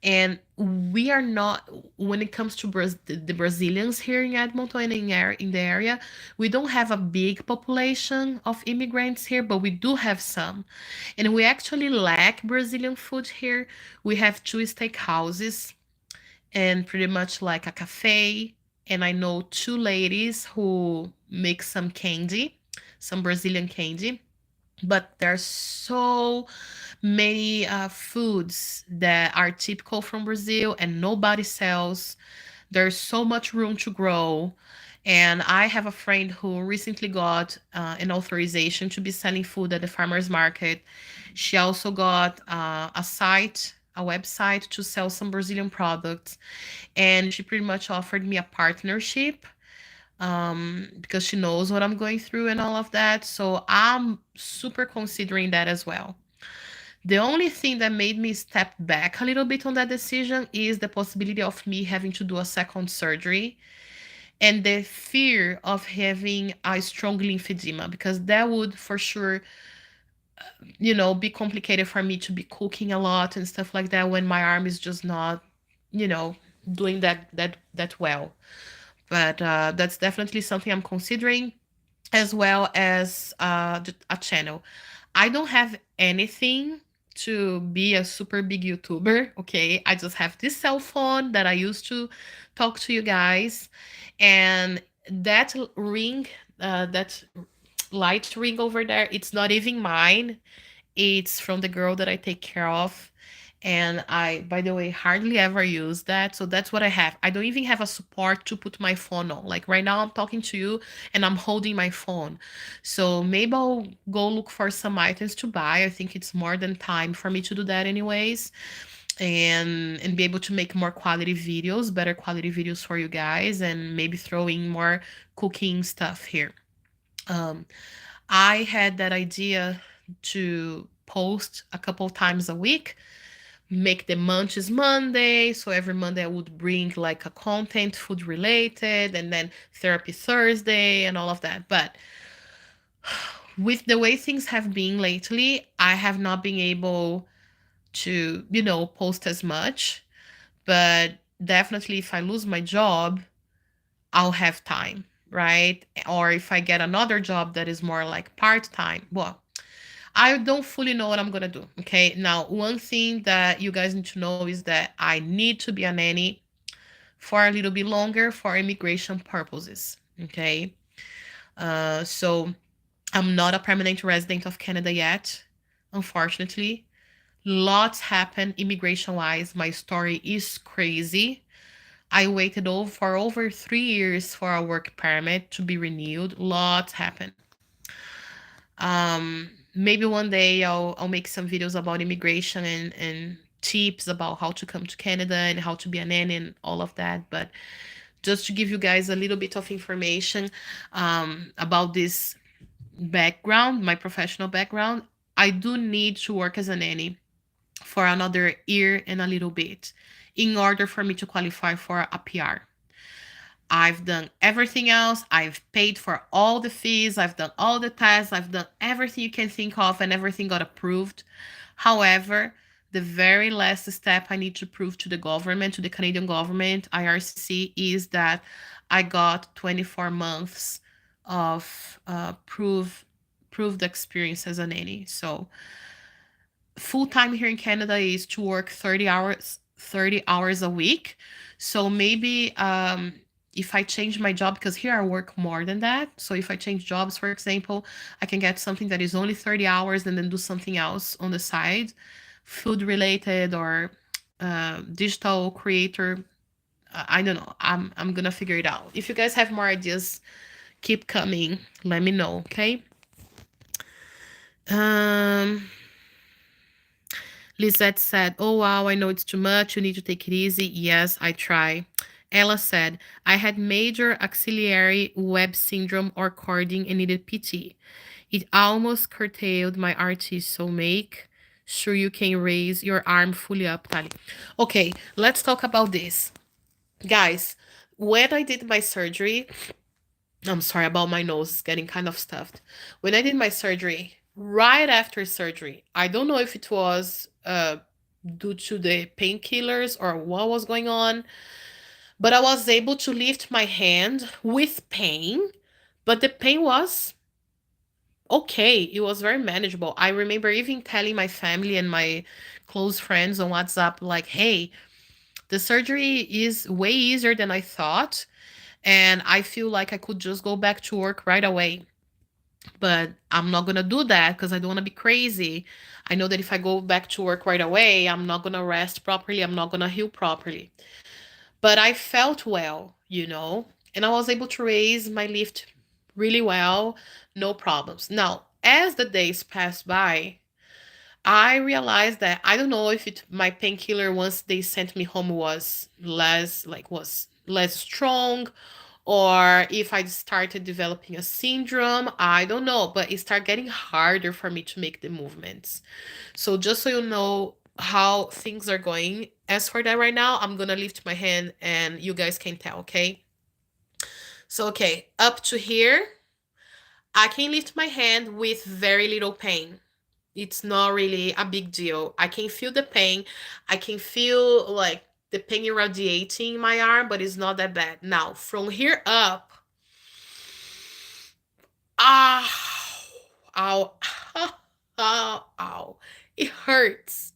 And we are not, when it comes to the Brazilians here in Edmonton and in the area, we don't have a big population of immigrants here, but we do have some. And we actually lack Brazilian food here. We have two steakhouses and pretty much like a cafe. And I know two ladies who make some candy, some Brazilian candy. But there's so many foods that are typical from Brazil and nobody sells. There's so much room to grow. And I have a friend who recently got an authorization to be selling food at the farmers market. She also got a site, a website to sell some Brazilian products. And she pretty much offered me a partnership because she knows what I'm going through and all of that. So I'm super considering that as well. The only thing that made me step back a little bit on that decision is the possibility of me having to do a second surgery and the fear of having a strong lymphedema, because that would for sure, be complicated for me to be cooking a lot and stuff like that when my arm is just not, you know, doing that well. But that's definitely something I'm considering, as well as a channel. I don't have anything to be a super big YouTuber, okay? I just have this cell phone that I use to talk to you guys. And that ring, that light ring over there, it's not even mine. It's from the girl that I take care of. And I, by the way, hardly ever use that. So that's what I have. I don't even have a support to put my phone on. Like right now, I'm talking to you and I'm holding my phone. So maybe I'll go look for some items to buy. I think it's more than time for me to do that, anyways. And be able to make more quality videos, better quality videos for you guys, and maybe throw in more cooking stuff here. Um, I had that idea to post a couple times a week, make the Munches Monday. So every Monday I would bring like a content food related, and then therapy Thursday and all of that. But with the way things have been lately, I have not been able to, post as much. But definitely, if I lose my job, I'll have time, right? Or if I get another job that is more like part time, well, I don't fully know what I'm gonna do. Okay. Now, one thing that you guys need to know is that I need to be a nanny for a little bit longer for immigration purposes. Okay. So I'm not a permanent resident of Canada yet, unfortunately. Lots happen immigration wise. My story is crazy. I waited for over 3 years for a work permit to be renewed. Lots happen. Maybe one day I'll make some videos about immigration and tips about how to come to Canada and how to be a nanny and all of that. But just to give you guys a little bit of information about this background, my professional background, I do need to work as a nanny for another year and a little bit in order for me to qualify for a PR. I've done everything else. I've paid for all the fees. I've done all the tests. I've done everything you can think of, and everything got approved. However, the very last step I need to prove to the government, to the Canadian government, IRCC, is that I got 24 months of proved experience as a nanny. So full time here in Canada is to work 30 hours a week. So maybe if I change my job, because here I work more than that. So if I change jobs, for example, I can get something that is only 30 hours and then do something else on the side, food related or digital creator. I don't know. I'm gonna figure it out. If you guys have more ideas, keep coming. Let me know, okay? Um, Lisette said, "Oh wow, I know it's too much. You need to take it easy." Yes, I try. Ella said, "I had major axillary web syndrome or cording and needed PT. It almost curtailed my RT, so make sure you can raise your arm fully up, Tali." Okay, let's talk about this. Guys, when I did my surgery, I'm sorry about my nose, it's getting kind of stuffed. When I did my surgery, right after surgery, I don't know if it was due to the painkillers or what was going on, but I was able to lift my hand with pain, but the pain was okay. It was very manageable. I remember even telling my family and my close friends on WhatsApp, like, hey, the surgery is way easier than I thought. And I feel like I could just go back to work right away. But I'm not gonna do that because I don't wanna be crazy. I know that if I go back to work right away, I'm not gonna rest properly, I'm not gonna heal properly. But I felt well, and I was able to raise my lift really well, no problems. Now, as the days passed by, I realized that I don't know if my painkiller once they sent me home was less strong, or if I started developing a syndrome. I don't know, but it started getting harder for me to make the movements. So just so you know how things are going, as for that right now, I'm gonna lift my hand and you guys can tell, okay? So okay, up to here, I can lift my hand with very little pain. It's not really a big deal. I can feel the pain. I can feel like the pain irradiating my arm, but it's not that bad. Now, from here up, ah, ow, ow, ow. It hurts.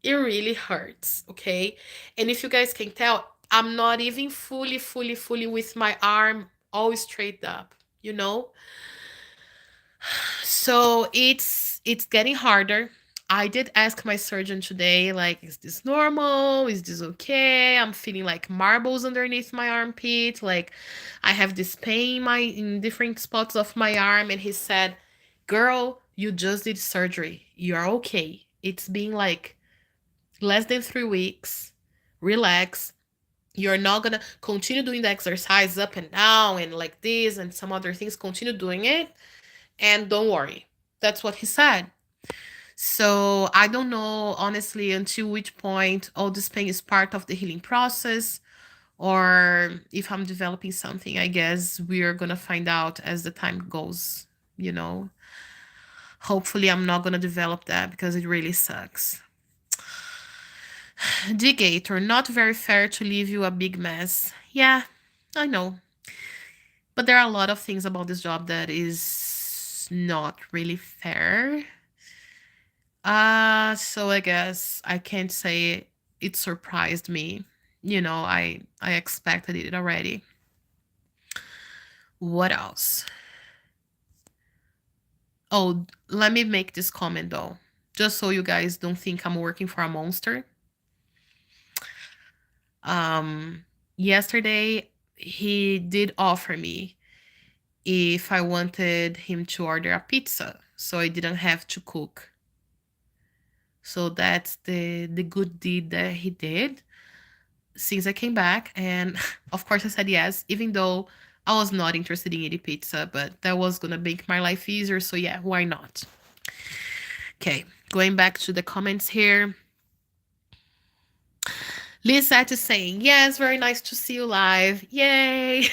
It really hurts, okay? And if you guys can tell, I'm not even fully with my arm all straight up, you know? So it's getting harder. I did ask my surgeon today, like, is this normal? Is this okay? I'm feeling like marbles underneath my armpit. Like, I have this pain in different spots of my arm. And he said, girl, you just did surgery. You're okay. It's been like less than 3 weeks. Relax. You're not gonna continue doing the exercise up and down and like this and some other things. Continue doing it and don't worry. That's what he said. So I don't know, honestly, until which point all this pain is part of the healing process, or if I'm developing something. I guess we're gonna find out as the time goes, you know. Hopefully, I'm not gonna develop that because it really sucks. Digator, not very fair to leave you a big mess. Yeah, I know. But there are a lot of things about this job that is not really fair. So I guess I can't say it surprised me. I expected it already. What else? Oh, let me make this comment though, just so you guys don't think I'm working for a monster. Yesterday he did offer me if I wanted him to order a pizza, so I didn't have to cook. So that's the good deed that he did since I came back. And of course, I said yes, even though I was not interested in eating pizza, but that was gonna make my life easier. So yeah, why not? Okay, going back to the comments here. Lisette is saying, yes, very nice to see you live. Yay!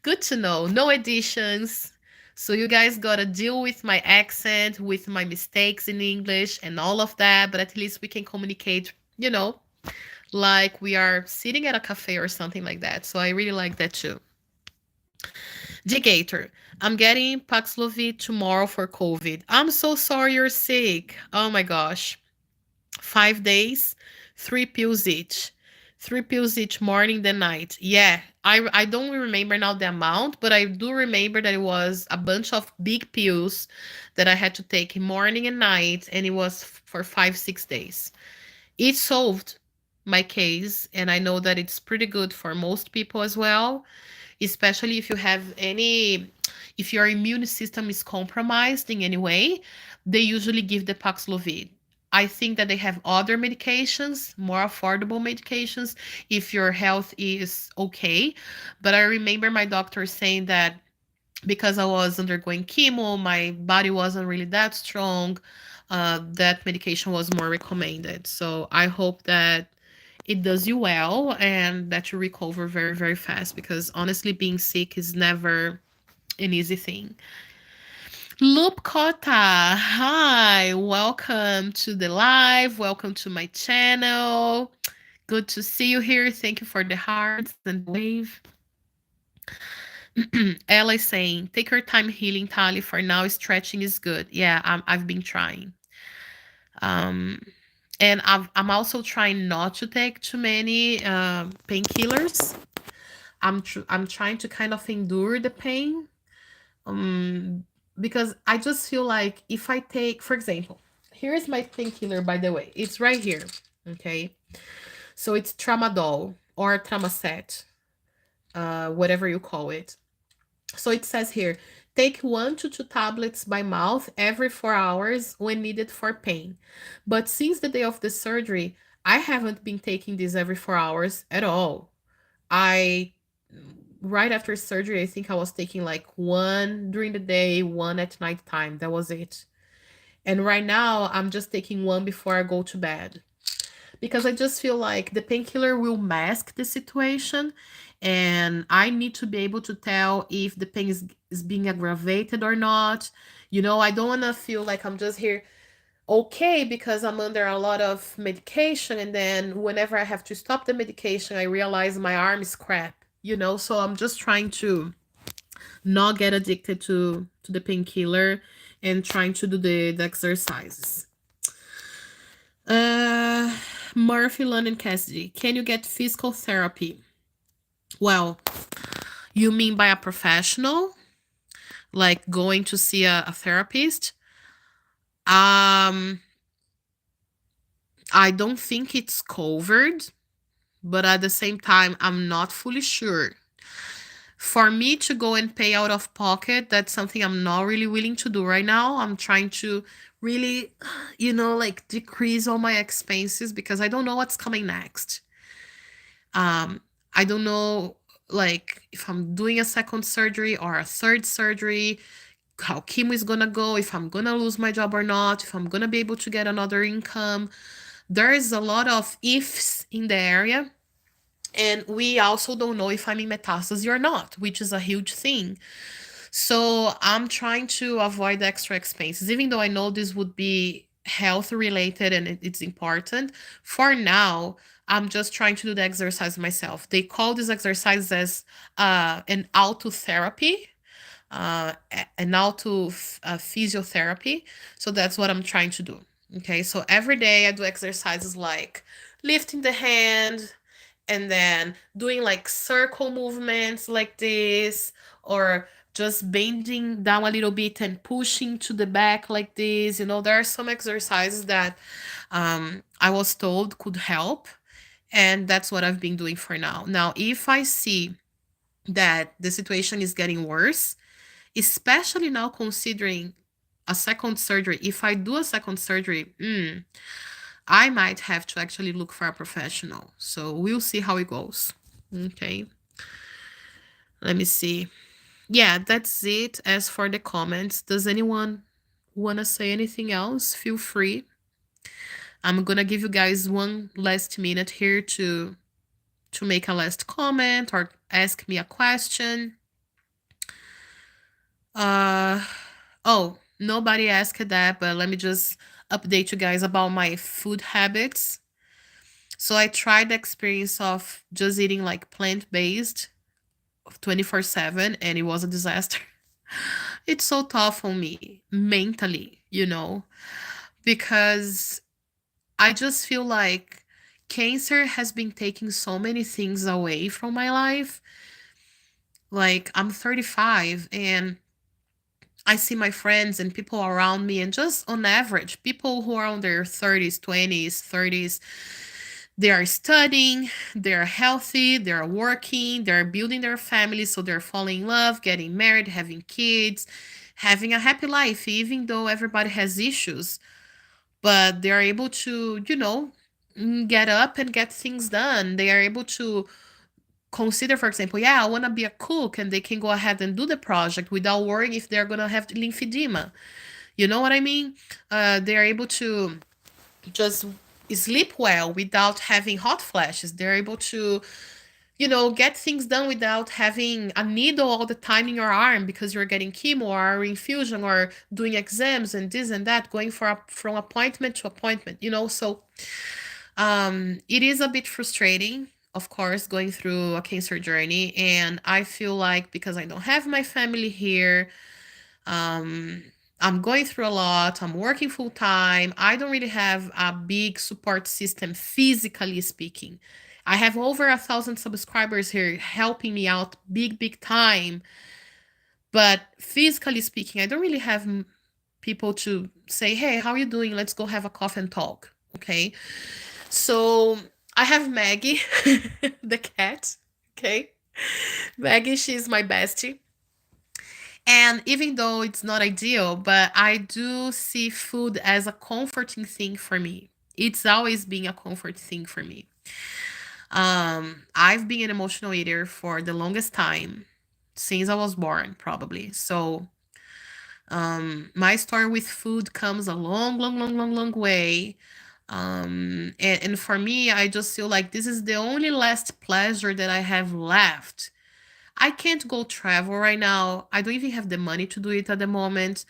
Good to know. No additions. So you guys gotta deal with my accent, with my mistakes in English and all of that, but at least we can communicate, like we are sitting at a cafe or something like that. So I really like that too. Digator, I'm getting Paxlovid tomorrow for COVID. I'm so sorry you're sick. Oh my gosh. 5 days, 3 pills each. Three pills each morning, then night. Yeah, I don't remember now the amount, but I do remember that it was a bunch of big pills that I had to take morning and night, and it was for 5, 6 days. It solved my case, and I know that it's pretty good for most people as well, especially if you have any, if your immune system is compromised in any way. They usually give the Paxlovid. I think that they have other medications, more affordable medications, if your health is okay. But I remember my doctor saying that because I was undergoing chemo, my body wasn't really that strong. That medication was more recommended. So I hope that it does you well and that you recover very, very fast, because honestly, being sick is never an easy thing. Loop Kota, hi, welcome to the live, welcome to my channel. Good to see you here. Thank you for the hearts and the wave. Ella is saying, take your time healing, Tali. For now, stretching is good. Yeah, I've been trying. Um, and I'm also trying not to take too many painkillers. I'm trying to kind of endure the pain. Um, because I just feel like if I take, for example, here's my painkiller, by the way. It's right here. Okay. So it's tramadol or Tramacet, whatever you call it. So it says here, take 1 to 2 tablets by mouth every 4 hours when needed for pain. But since the day of the surgery, I haven't been taking this every 4 hours at all. I, right after surgery, I think I was taking like one during the day, one at night time. That was it. And right now, I'm just taking one before I go to bed, because I just feel like the painkiller will mask the situation, and I need to be able to tell if the pain is being aggravated or not. I don't want to feel like I'm just here okay because I'm under a lot of medication, and then whenever I have to stop the medication, I realize my arm is crap. So I'm just trying to not get addicted to the painkiller and trying to do the exercises. Uh, Murphy, London, Cassidy. Can you get physical therapy? Well, you mean by a professional, like going to see a therapist? Um, I don't think it's covered, but at the same time, I'm not fully sure. For me to go and pay out of pocket, that's something I'm not really willing to do right now. I'm trying to really, like decrease all my expenses because I don't know what's coming next. I don't know, like, if I'm doing a second surgery or a third surgery, how chemo is gonna go, if I'm gonna lose my job or not, if I'm gonna be able to get another income. There is a lot of ifs in the area. And we also don't know if I'm in metastasis or not, which is a huge thing. So I'm trying to avoid the extra expenses, even though I know this would be health related and it's important. For now, I'm just trying to do the exercise myself. They call this exercise as an autotherapy, an physiotherapy. So that's what I'm trying to do. Okay, so every day I do exercises like lifting the hand, and then doing like circle movements like this, or just bending down a little bit and pushing to the back like this. There are some exercises that I was told could help, and that's what I've been doing for now. Now, if I see that the situation is getting worse, especially now considering a second surgery, if I do a second surgery, I might have to actually look for a professional. So we'll see how it goes. Okay. Let me see. Yeah, that's it. As for the comments, does anyone want to say anything else? Feel free. I'm going to give you guys one last minute here to make a last comment or ask me a question. Oh, nobody asked that, but let me just update you guys about my food habits. So I tried the experience of just eating like plant-based 24/7, and it was a disaster. It's so tough on me mentally, because I just feel like cancer has been taking so many things away from my life. Like, I'm 35 and I see my friends and people around me, and just on average, people who are on their 30s, 20s, 30s, they are studying, they're healthy, they're working, they're building their families, so they're falling in love, getting married, having kids, having a happy life, even though everybody has issues. But they are able to, get up and get things done. They are able to consider, for example, yeah, I want to be a cook, and they can go ahead and do the project without worrying if they're going to have lymphedema. You know what I mean? They're able to just sleep well without having hot flashes. They're able to, get things done without having a needle all the time in your arm because you're getting chemo or infusion or doing exams and this and that, going from appointment to appointment, So it is a bit frustrating, of course, going through a cancer journey. And I feel like because I don't have my family here, um, I'm going through a lot. I'm working full time. I don't really have a big support system, physically speaking. I have over 1,000 subscribers here helping me out big, big time. But physically speaking, I don't really have people to say, hey, how are you doing? Let's go have a coffee and talk. Okay. So I have Maggie, the cat. Okay. Maggie, she's my bestie. And even though it's not ideal, but I do see food as a comforting thing for me. It's always been a comfort thing for me. I've been an emotional eater for the longest time, since I was born, probably. So, my story with food comes a long, long, long, long, long way. And for me, I just feel like this is the only last pleasure that I have left. I can't go travel right now. I don't even have the money to do it at the moment.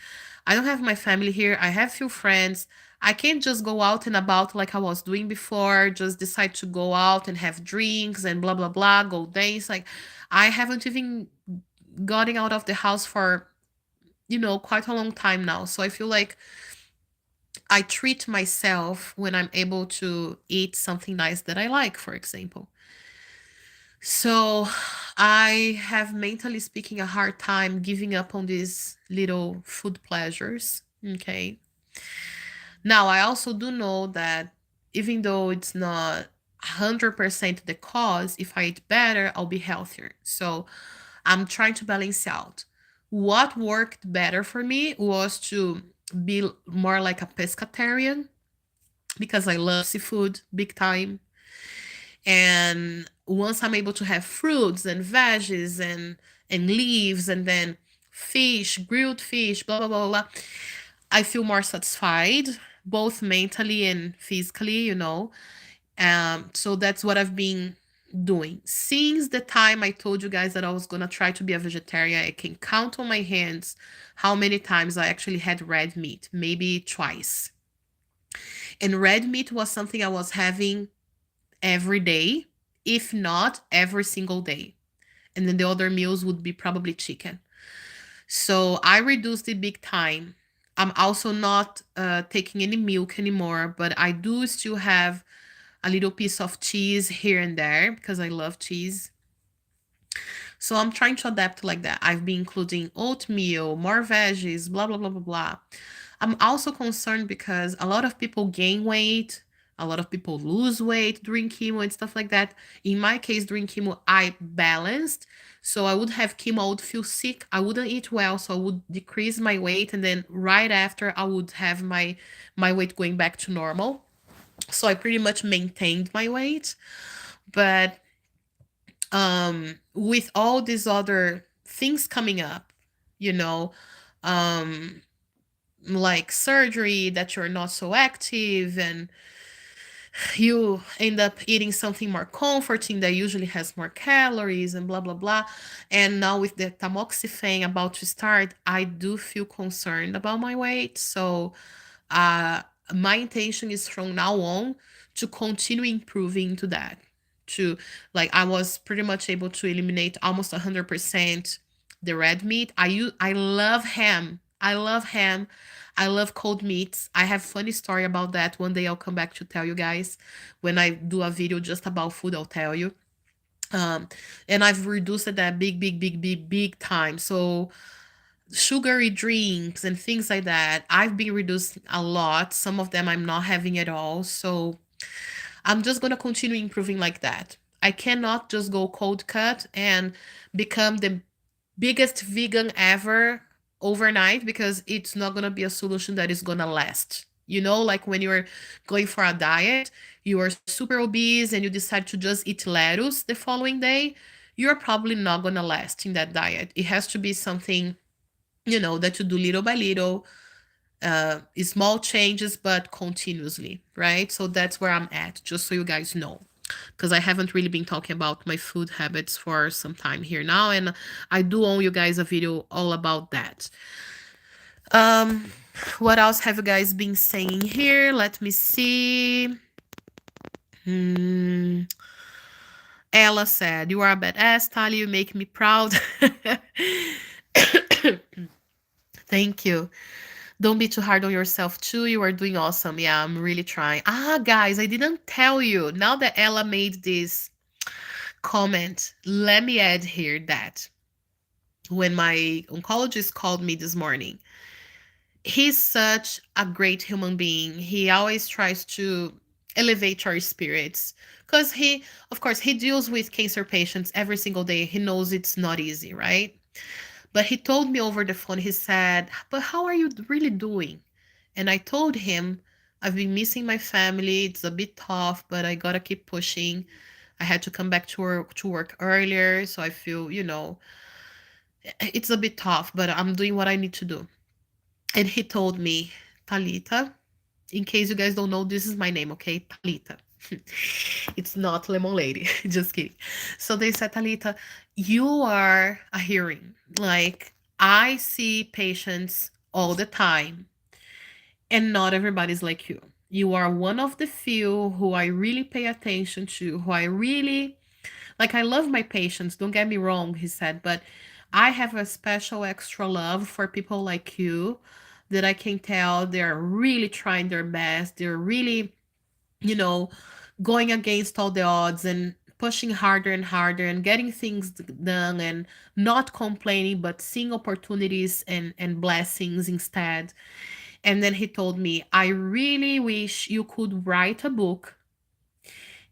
I don't have my family here. I have few friends. I can't just go out and about like I was doing before, just decide to go out and have drinks and blah blah blah, go dance. Like, I haven't even gotten out of the house for, quite a long time now. So I feel like I treat myself when I'm able to eat something nice that I like, for example. So I have, mentally speaking, a hard time giving up on these little food pleasures. Okay. Now, I also do know that even though it's not 100% the cause, if I eat better, I'll be healthier. So I'm trying to balance out. What worked better for me was to be more like a pescatarian because I love seafood big time. And once I'm able to have fruits and veggies and leaves and then fish, grilled fish, blah blah blah blah, I feel more satisfied, both mentally and physically. So that's what I've been doing since the time I told you guys that I was gonna try to be a vegetarian. I can count on my hands how many times I actually had red meat, maybe twice. And red meat was something I was having every day, if not every single day. And then the other meals would be probably chicken. So I reduced it big time. I'm also not taking any milk anymore, but I do still have a little piece of cheese here and there because I love cheese. So I'm trying to adapt like that. I've been including oatmeal, more veggies, blah, blah, blah, blah, blah. I'm also concerned because a lot of people gain weight, a lot of people lose weight during chemo and stuff like that. In my case, during chemo, I balanced. So I would have chemo, I would feel sick, I wouldn't eat well, so I would decrease my weight, and then right after I would have my weight going back to normal. So I pretty much maintained my weight. But with all these other things coming up, you know, um like surgery, that you're not so active, and you end up eating something more comforting that usually has more calories and blah blah blah. And now with the tamoxifen about to start, I do feel concerned about my weight. So uh my intention is from now on to continue improving to that. To, like, I was pretty much able to eliminate almost 100% the red meat. I love ham. I love ham. I love cold meats. I have funny story about that. One day I'll come back to tell you guys. When I do a video just about food, I'll tell you. Um, and I've reduced that big time. So sugary drinks and things like that, I've been reducing a lot. Some of them I'm not having at all. So I'm just gonna continue improving like that. I cannot just go cold cut and become the biggest vegan ever overnight, because it's not going to be a solution that is going to last. You know, like when you're going for a diet, you are super obese and you decide to just eat lettuce the following day, you're probably not going to last in that diet. It has to be something, that you do little by little, small changes, but continuously, right? So that's where I'm at, just so you guys know, because I haven't really been talking about my food habits for some time here now, and I do owe you guys a video all about that. Um, what else have you guys been saying here? Let me see. Hmm. Ella said, "You are a badass, Tali. You make me proud." Thank you. Don't be too hard on yourself too. You are doing awesome. Yeah, I'm really trying. Guys, I didn't tell you. Now that Ella made this comment, let me add here that when my oncologist called me this morning, he's such a great human being. He always tries to elevate our spirits, because of course, he deals with cancer patients every single day. He knows it's not easy, right? But he told me over the phone, he said, "But how are you really doing?" And I told him, "I've been missing my family. It's a bit tough, but I gotta keep pushing. I had to come back to work earlier, so I feel, it's a bit tough, but I'm doing what I need to do." And he told me, "Talita, in case you guys don't know, this is my name, okay? Talita." It's not Lemon Lady. Just kidding. So they said, "Talita, you are a hearing. Like, I see patients all the time, and not everybody's like you. You are one of the few who I really pay attention to, who I really like. I love my patients, don't get me wrong," he said, "but I have a special extra love for people like you that I can tell they're really trying their best. They're really, you know, going against all the odds and pushing harder and harder and getting things done and not complaining, but seeing opportunities and blessings instead." And then he told me, "I really wish you could write a book."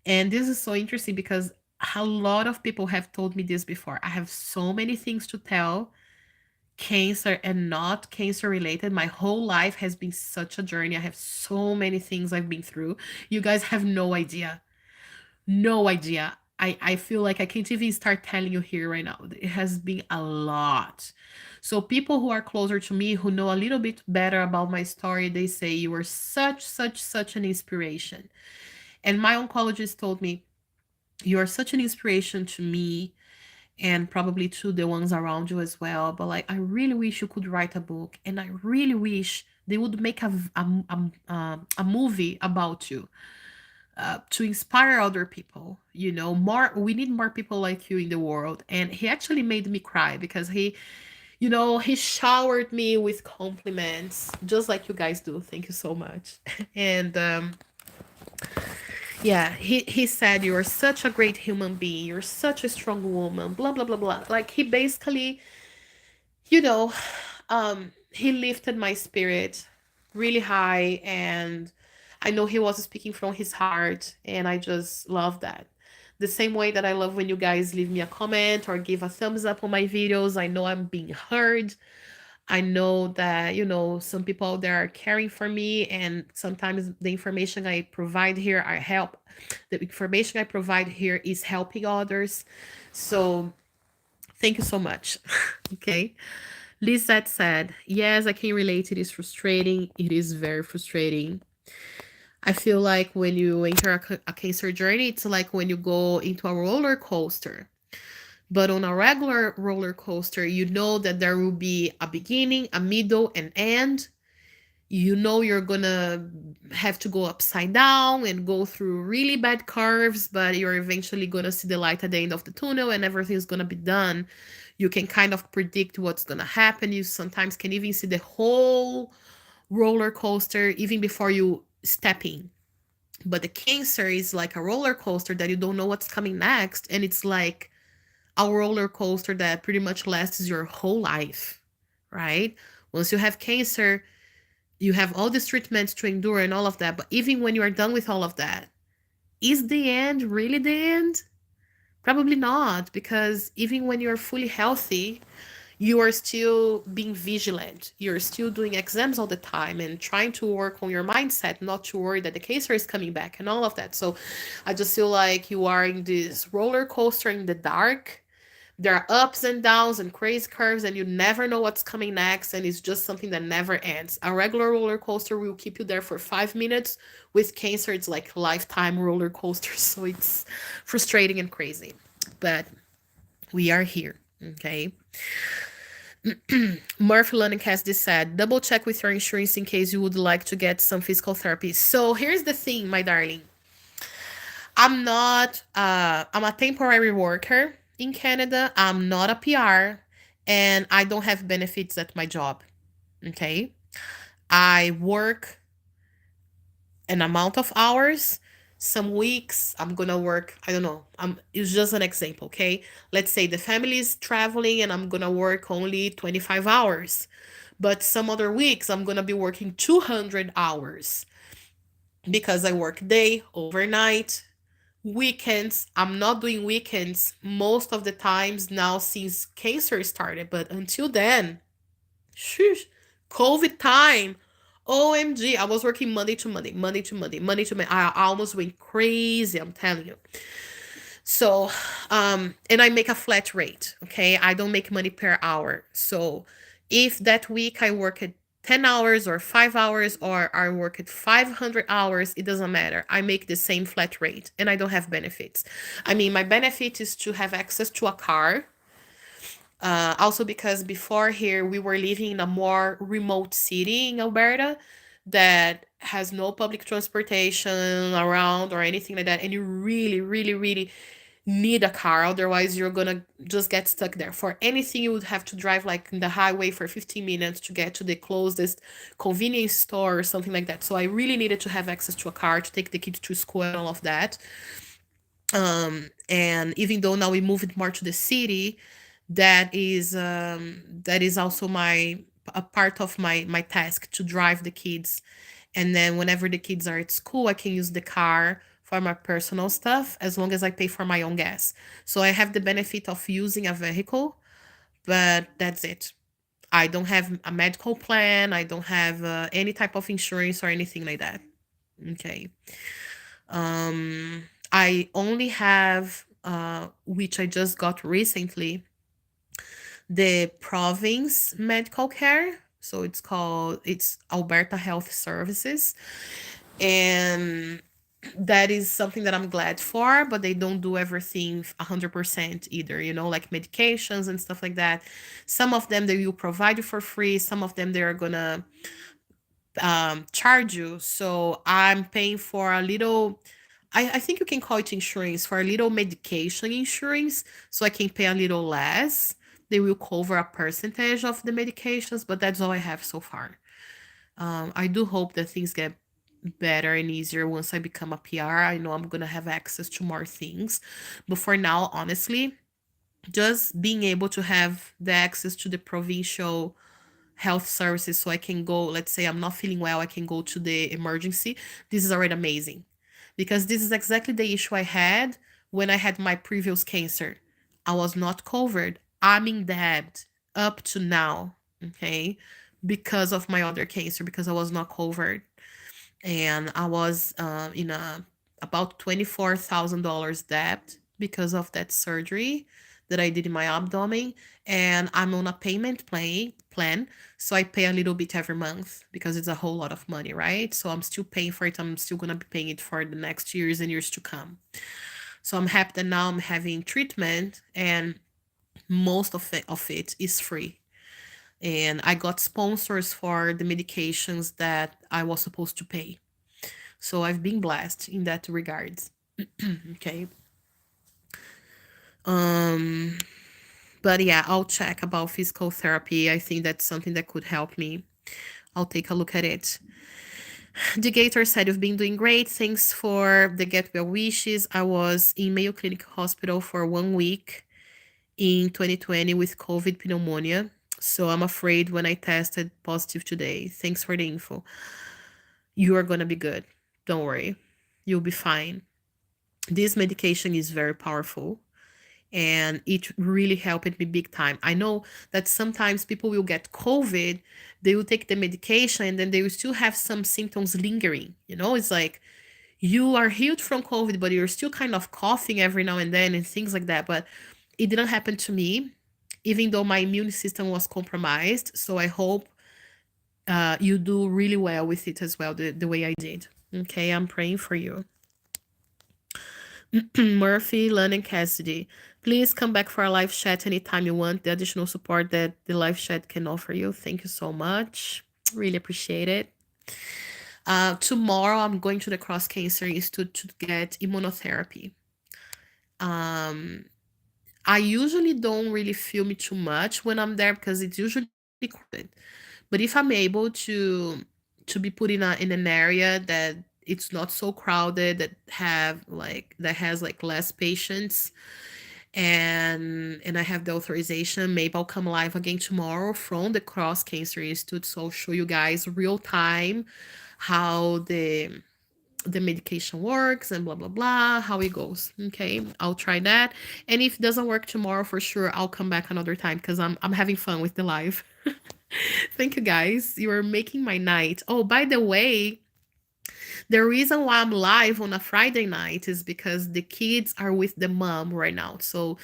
And this is so interesting because a lot of people have told me this before. I have so many things to tell, cancer and not cancer related. My whole life has been such a journey. I have so many things I've been through. You guys have no idea. No idea. I feel like I can't even start telling you here right now. It has been a lot. So people who are closer to me, who know a little bit better about my story, they say you were such an inspiration. And my oncologist told me, "You are such an inspiration to me and probably to the ones around you as well. But like, I really wish you could write a book, and I really wish they would make a movie about you, to inspire other people. More. We need more people like you in the world." And he actually made me cry because he showered me with compliments, just like you guys do. Thank you so much. And yeah, he said, "You are such a great human being. You're such a strong woman, blah blah blah blah." Like, he basically, you know, he lifted my spirit really high, and I know he was speaking from his heart, and I just love that. The same way that I love when you guys leave me a comment or give a thumbs up on my videos. I know I'm being heard. I know that, some people out there are caring for me, and sometimes the information I provide here, the information I provide here is helping others. So thank you so much. Okay. Lizette said, "Yes, I can relate. It is frustrating. It is very frustrating. I feel like when you enter a cancer journey, it's like when you go into a roller coaster. But on a regular roller coaster, you know that there will be a beginning, a middle, and end. You know you're gonna have to go upside down and go through really bad curves, but you're eventually gonna see the light at the end of the tunnel and everything's gonna be done. You can kind of predict what's going to happen. You sometimes can even see the whole roller coaster even before you step in. But the cancer is like a roller coaster that you don't know what's coming next. And it's like a roller coaster that pretty much lasts your whole life, right? Once you have cancer, you have all these treatments to endure and all of that. But even when you are done with all of that, is the end really the end? Probably not, because even when you're fully healthy, you are still being vigilant. You're still doing exams all the time and trying to work on your mindset, not to worry that the cancer is coming back and all of that. So I just feel like you are in this roller coaster in the dark. There are ups and downs and crazy curves, and you never know what's coming next, and it's just something that never ends. A regular roller coaster will keep you there for 5 minutes. With cancer, it's like lifetime roller coaster, so it's frustrating and crazy. But we are here, okay? Murphy London Cassidy said, double check with your insurance in case you would like to get some physical therapy. So here's the thing, my darling. I'm a temporary worker in Canada. I'm not a PR and I don't have benefits at my job. Okay. I work an amount of hours. Some weeks I'm gonna work, I don't know. It's just an example, okay? Let's say the family is traveling and I'm gonna work only 25 hours. But some other weeks I'm gonna be working 200 hours because I work day, overnight, weekends. I'm not doing weekends most of the times now since cancer started, but until then, shush, COVID time. OMG, I was working Monday to Monday, Monday to Monday, Monday to Monday. I almost went crazy, I'm telling you. So, and I make a flat rate, okay? I don't make money per hour. So, if that week I work at 10 hours or 5 hours or I work at 500 hours, it doesn't matter. I make the same flat rate and I don't have benefits. I mean, my benefit is to have access to a car. Also, because before here, we were living in a more remote city in Alberta that has no public transportation around or anything like that. And you really, really, really need a car, otherwise you're gonna just get stuck there. For anything you would have to drive like in the highway for 15 minutes to get to the closest convenience store or something like that. So I really needed to have access to a car to take the kids to school and all of that. And even though now we moved more to the city, that is also my a part of my task to drive the kids. And then whenever the kids are at school, I can use the car for my personal stuff as long as I pay for my own gas. So I have the benefit of using a vehicle, but that's it. I don't have a medical plan. I don't have any type of insurance or anything like that. Okay. I only have, which I just got recently, the province medical care. So it's Alberta Health Services. And that is something that I'm glad for, but they don't do everything 100% either, like medications and stuff like that. Some of them they will provide you for free, some of them they're gonna charge you. So I'm paying for a little, I think you can call it insurance, for a little medication insurance, so I can pay a little less. They will cover a percentage of the medications, but that's all I have so far. I do hope that things get better and easier once I become a PR. I know I'm gonna have access to more things. But for now, honestly, just being able to have the access to the provincial health services so I can go, let's say I'm not feeling well, I can go to the emergency. This is already amazing. Because this is exactly the issue I had when I had my previous cancer. I was not covered. I'm in debt up to now, okay? Because of my other cancer, because I was not covered. And I was in a about $24,000 debt because of that surgery that I did in my abdomen. And I'm on a payment plan, so I pay a little bit every month because it's a whole lot of money, right? So I'm still paying for it. I'm still gonna be paying it for the next years and years to come. So I'm happy that now I'm having treatment and most of it is free. And I got sponsors for the medications that I was supposed to pay. So I've been blessed in that regards. Okay. Um But yeah, I'll check about physical therapy. I think that's something that could help me. I'll take a look at it. The Gator said, "You've been doing great. Thanks for the get well wishes. I was in Mayo Clinic Hospital for 1 week in 2020 with COVID pneumonia. So I'm afraid when I tested positive today. Thanks for the info. You are going to be good. Don't worry. You'll be fine. This medication is very powerful and it really helped me big time. I know that sometimes people will get COVID, they will take the medication and then they will still have some symptoms lingering. It's like you are healed from COVID, but you're still kind of coughing every now and then and things like that. But it didn't happen to me, even though my immune system was compromised. So I hope you do really well with it as well, the way I did. Okay, I'm praying for you. Murphy, Lynn, and Cassidy. Please come back for our live chat anytime you want. The additional support that the live chat can offer you. Thank you so much. Really appreciate it. Tomorrow, I'm going to the Cross Cancer Institute to get immunotherapy. I usually don't really feel me too much when I'm there because it's usually crowded. But if I'm able to be put in an area that it's not so crowded, that has like less patients, and I have the authorization, maybe I'll come live again tomorrow from the Cross Cancer Institute. So I'll show you guys real time how the medication works and blah blah blah, how it goes. Okay, I'll try that. And if it doesn't work tomorrow, for sure I'll come back another time because I'm having fun with the live. Thank you guys, you are making my night. Oh, by the way, the reason why I'm live on a Friday night is because the kids are with the mom right now. So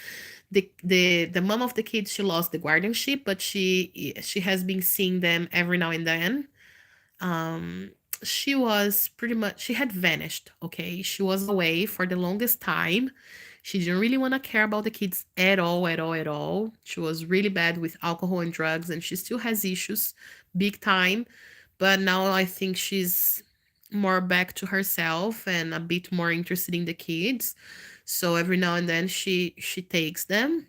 the mom of the kids, she lost the guardianship, but she has been seeing them every now and then. um she was pretty much, she had vanished. Okay, she was away for the longest time. She didn't really want to care about the kids at all, at all, at all. She was really bad with alcohol and drugs, and she still has issues, big time. But now I think she's more back to herself and a bit more interested in the kids. So every now and then she takes them,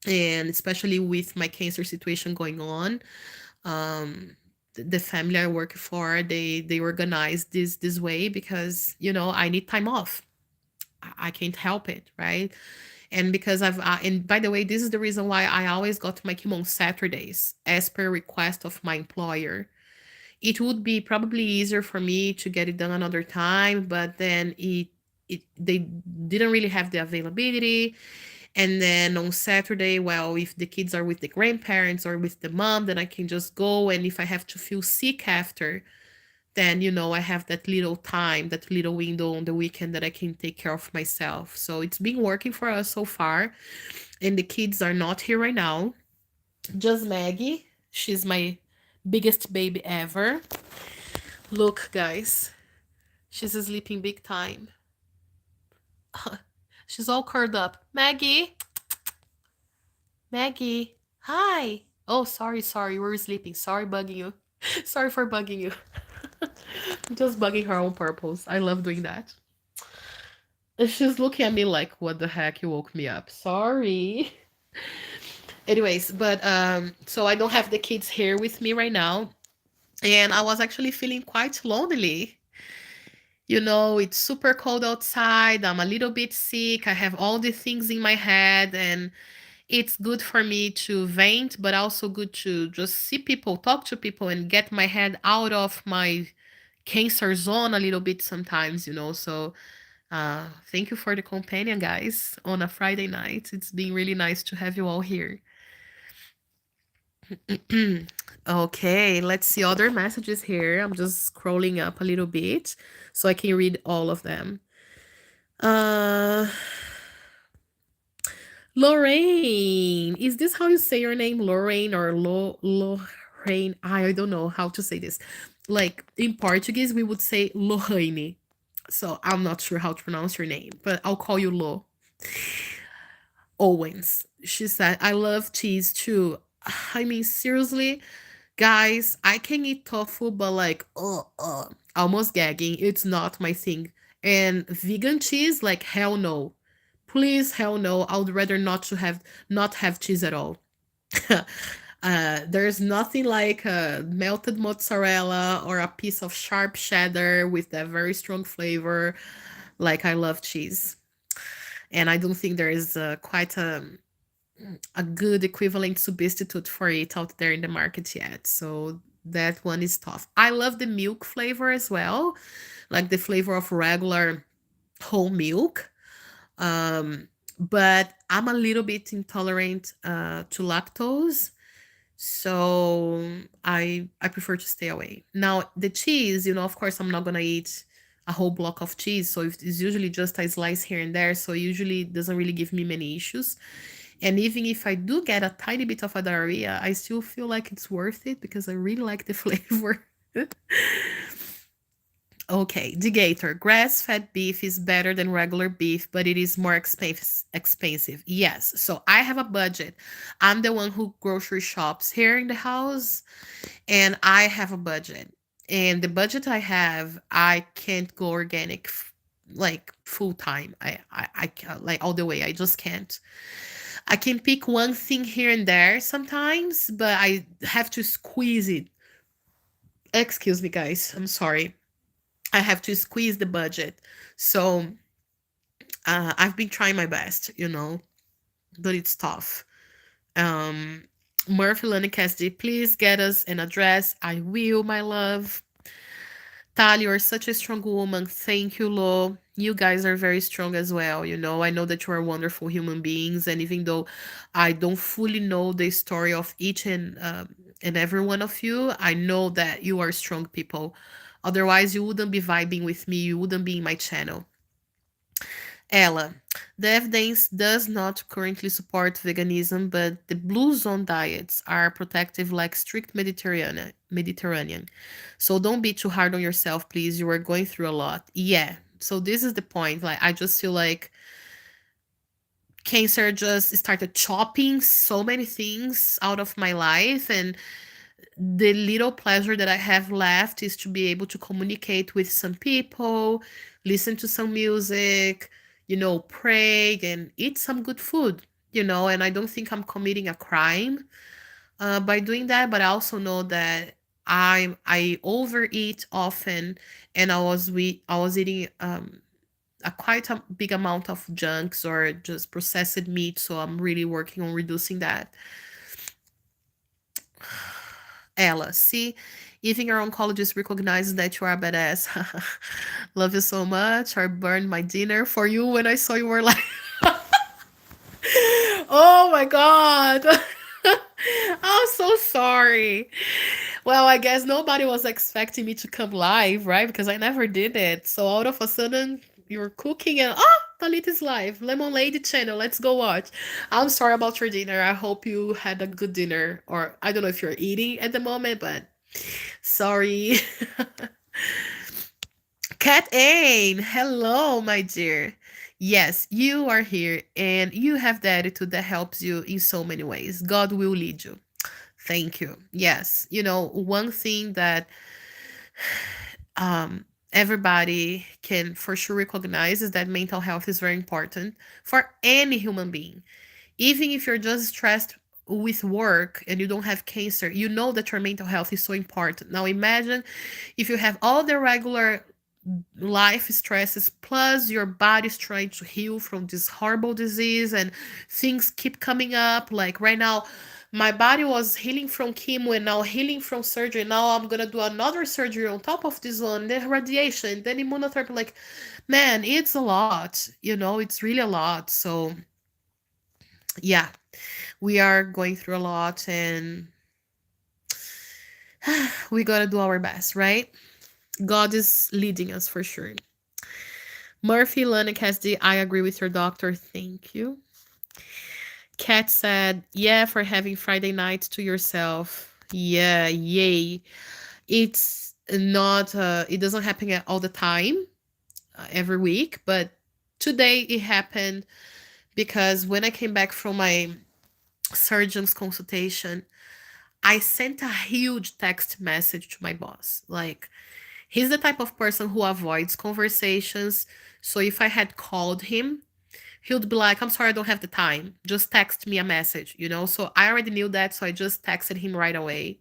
and especially with my cancer situation going on, the family I work for, they organize this way because I need time off. I can't help it, right? And because and by the way, this is the reason why I always got my chemo on Saturdays as per request of my employer. It would be probably easier for me to get it done another time, but then they didn't really have the availability. And then on Saturday, well, if the kids are with the grandparents or with the mom, then I can just go. And if I have to feel sick after, then I have that little time, that little window on the weekend that I can take care of myself. So it's been working for us so far. And the kids are not here right now. Just Maggie. She's my biggest baby ever. Look, guys, she's sleeping big time. She's all curled up. Maggie, Maggie, hi. Oh, sorry, we're sleeping. Sorry, bugging you. Sorry for bugging you. Just bugging her on purpose. I love doing that. And she's looking at me like, what the heck? You woke me up. Sorry. Anyways, but so I don't have the kids here with me right now. And I was actually feeling quite lonely. It's super cold outside. I'm a little bit sick. I have all the things in my head, and it's good for me to vent, but also good to just see people, talk to people, and get my head out of my cancer zone a little bit sometimes. So thank you for the companion, guys, on a Friday night. It's been really nice to have you all here. Okay, let's see other messages here. I'm just scrolling up a little bit so I can read all of them. Uh Lorraine, is this how you say your name, Lorraine or Lorraine? I don't know how to say this. Like in Portuguese, we would say Lorraine. So I'm not sure how to pronounce your name, but I'll call you Lo. Owens. She said, I love cheese too. I mean, seriously, guys, I can eat tofu, but like, almost gagging. It's not my thing. And vegan cheese, like, hell no. Please, hell no. I would rather not have cheese at all. There's nothing like a melted mozzarella or a piece of sharp cheddar with that very strong flavor. Like I love cheese, and I don't think there is quite a good equivalent substitute for it out there in the market yet. So that one is tough. I love the milk flavor as well, like the flavor of regular whole milk. Um, but I'm a little bit intolerant to lactose, so I prefer to stay away. Now the cheese, of course, I'm not gonna eat a whole block of cheese, so it's usually just a slice here and there. So usually it doesn't really give me many issues. And even if I do get a tiny bit of a diarrhea, I still feel like it's worth it because I really like the flavor. Okay, Degator. Grass-fed beef is better than regular beef, but it is more expensive. Yes. So I have a budget. I'm the one who grocery shops here in the house, and I have a budget. And the budget I have, I can't go organic like full time. I can't, like all the way. I just can't. I can pick one thing here and there sometimes, but I have to squeeze it. Excuse me, guys. I'm sorry. I have to squeeze the budget. So I've been trying my best, but it's tough. Um, Murphy Lana Cassidy, please get us an address. I will, my love. Tali, you're such a strong woman. Thank you, Lo. You guys are very strong as well. I know that you are wonderful human beings, and even though I don't fully know the story of each and every one of you, I know that you are strong people. Otherwise, you wouldn't be vibing with me. You wouldn't be in my channel. Ella, the evidence does not currently support veganism, but the blue zone diets are protective like strict Mediterranean. So don't be too hard on yourself, please. You are going through a lot. Yeah. So this is the point. Like I just feel like cancer just started chopping so many things out of my life, and the little pleasure that I have left is to be able to communicate with some people, listen to some music, pray and eat some good food, and I don't think I'm committing a crime by doing that, but I also know that I overeat often, and I was eating a quite a big amount of junks or just processed meat, so I'm really working on reducing that. Ella, see, even your oncologist recognizes that you are a badass. Love you so much. I burned my dinner for you when I saw you were like, oh my God. I'm so sorry. Well, I guess nobody was expecting me to come live, right? Because I never did it. So all of a sudden, you're cooking and Talita's live. Lemon Lady channel. Let's go watch. I'm sorry about your dinner. I hope you had a good dinner, or I don't know if you're eating at the moment, but sorry. Cat Ain, hello, my dear. Yes, you are here, and you have the attitude that helps you in so many ways. God will lead you. Thank you. Yes, one thing that everybody can for sure recognize is that mental health is very important for any human being. Even if you're just stressed with work and you don't have cancer, you know that your mental health is so important. Now imagine if you have all the regular life stresses plus your body's trying to heal from this horrible disease and things keep coming up. Like right now, my body was healing from chemo and now healing from surgery. Now I'm gonna do another surgery on top of this one, then radiation, then immunotherapy. Like, man, it's a lot. It's really a lot. So yeah, we are going through a lot, and we gotta do our best, right? God is leading us for sure. Murphy Lana Cassidy, I agree with your doctor. Thank you. Kat said, yeah, for having Friday night to yourself. Yeah, yay. It's not, it doesn't happen all the time, every week, but today it happened because when I came back from my surgeon's consultation, I sent a huge text message to my boss. Like, he's the type of person who avoids conversations. So if I had called him, he would be like, I'm sorry, I don't have the time. Just text me a message, you know? So I already knew that. So I just texted him right away.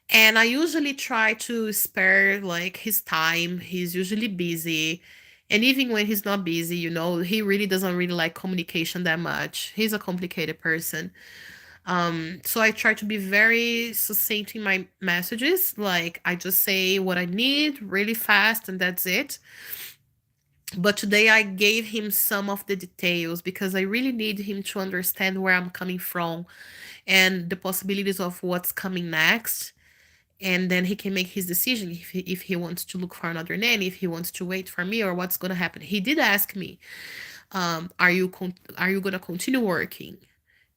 And I usually try to spare like his time. He's usually busy. And even when he's not busy, you know, he really doesn't really like communication that much. He's a complicated person. So I try to be very succinct in my messages. Like I just say what I need really fast and that's it. But today I gave him some of the details because I really need him to understand where I'm coming from and the possibilities of what's coming next. And then he can make his decision if he wants to look for another nanny, if he wants to wait for me, or what's going to happen. He did ask me, are you going to continue working?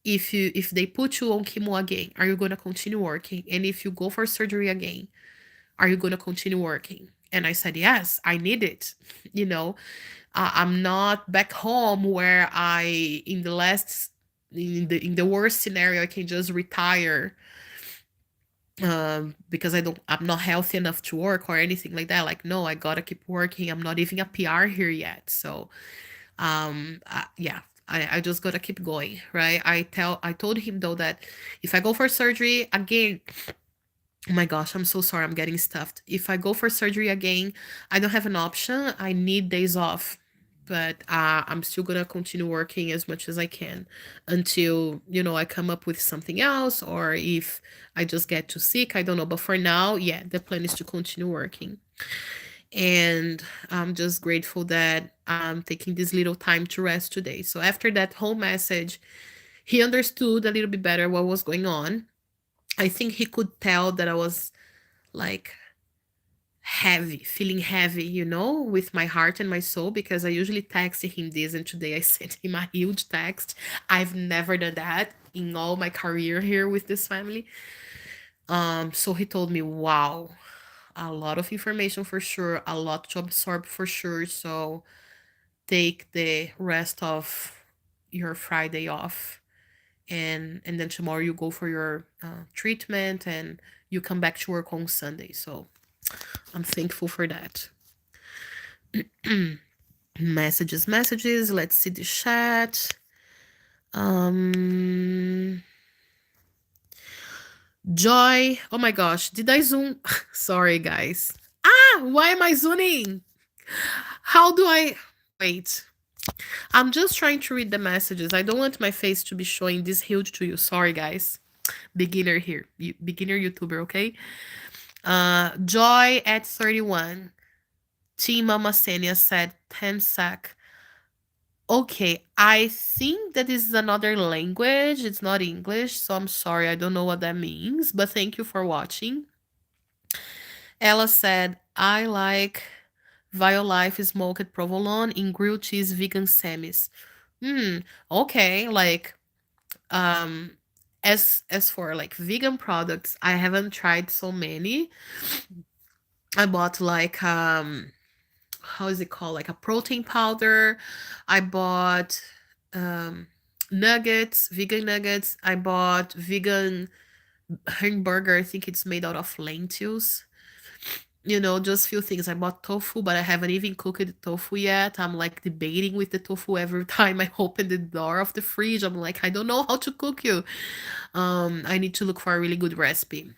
If they put you on chemo again, are you going to continue working? And if you go for surgery again, are you going to continue working? And I said, yes, I need it. You know, I'm not back home where I, in the worst scenario, I can just retire because I'm not healthy enough to work or anything like that. Like, no, I gotta keep working. I'm not even a PR here yet. So, yeah, I just gotta keep going, right? I told him though that if I go for surgery again, oh my gosh, I'm so sorry. I'm getting stuffed. If I go for surgery again, I don't have an option. I need days off. But I'm still gonna continue working as much as I can until, you know, I come up with something else or if I just get too sick. I don't know. But for now, yeah, the plan is to continue working. And I'm just grateful that I'm taking this little time to rest today. So after that whole message, he understood a little bit better what was going on. I think he could tell that I was like heavy, feeling heavy, you know, with my heart and my soul, because I usually text him this, and today I sent him a huge text. I've never done that in all my career here with this family. So he told me, wow, a lot of information for sure, a lot to absorb for sure. So take the rest of your Friday off, and then tomorrow you go for your treatment and you come back to work on Sunday. So I'm thankful for that. Messages. Let's see the chat. Um, Joy. Oh my gosh, did I zoom? Sorry, guys. Why am I zooming? How do I wait? I'm just trying to read the messages. I don't want my face to be showing this huge to you. Sorry, guys. Beginner here, beginner YouTuber. Okay. Joy at 31. Team Mama Senia said 10 sec. Okay, I think that this is another language. It's not English, so I'm sorry. I don't know what that means, but thank you for watching. Ella said, I like Violife smoked provolone in grilled cheese vegan semis. Hmm, okay, like um as for like vegan products, I haven't tried so many. I bought like how is it called? Like a protein powder. I bought um nuggets, vegan nuggets. I bought vegan hamburger. I think it's made out of lentils. You know, just few things. I bought tofu, but I haven't even cooked the tofu yet. I'm like debating with the tofu every time I open the door of the fridge. I'm like, I don't know how to cook you. I need to look for a really good recipe.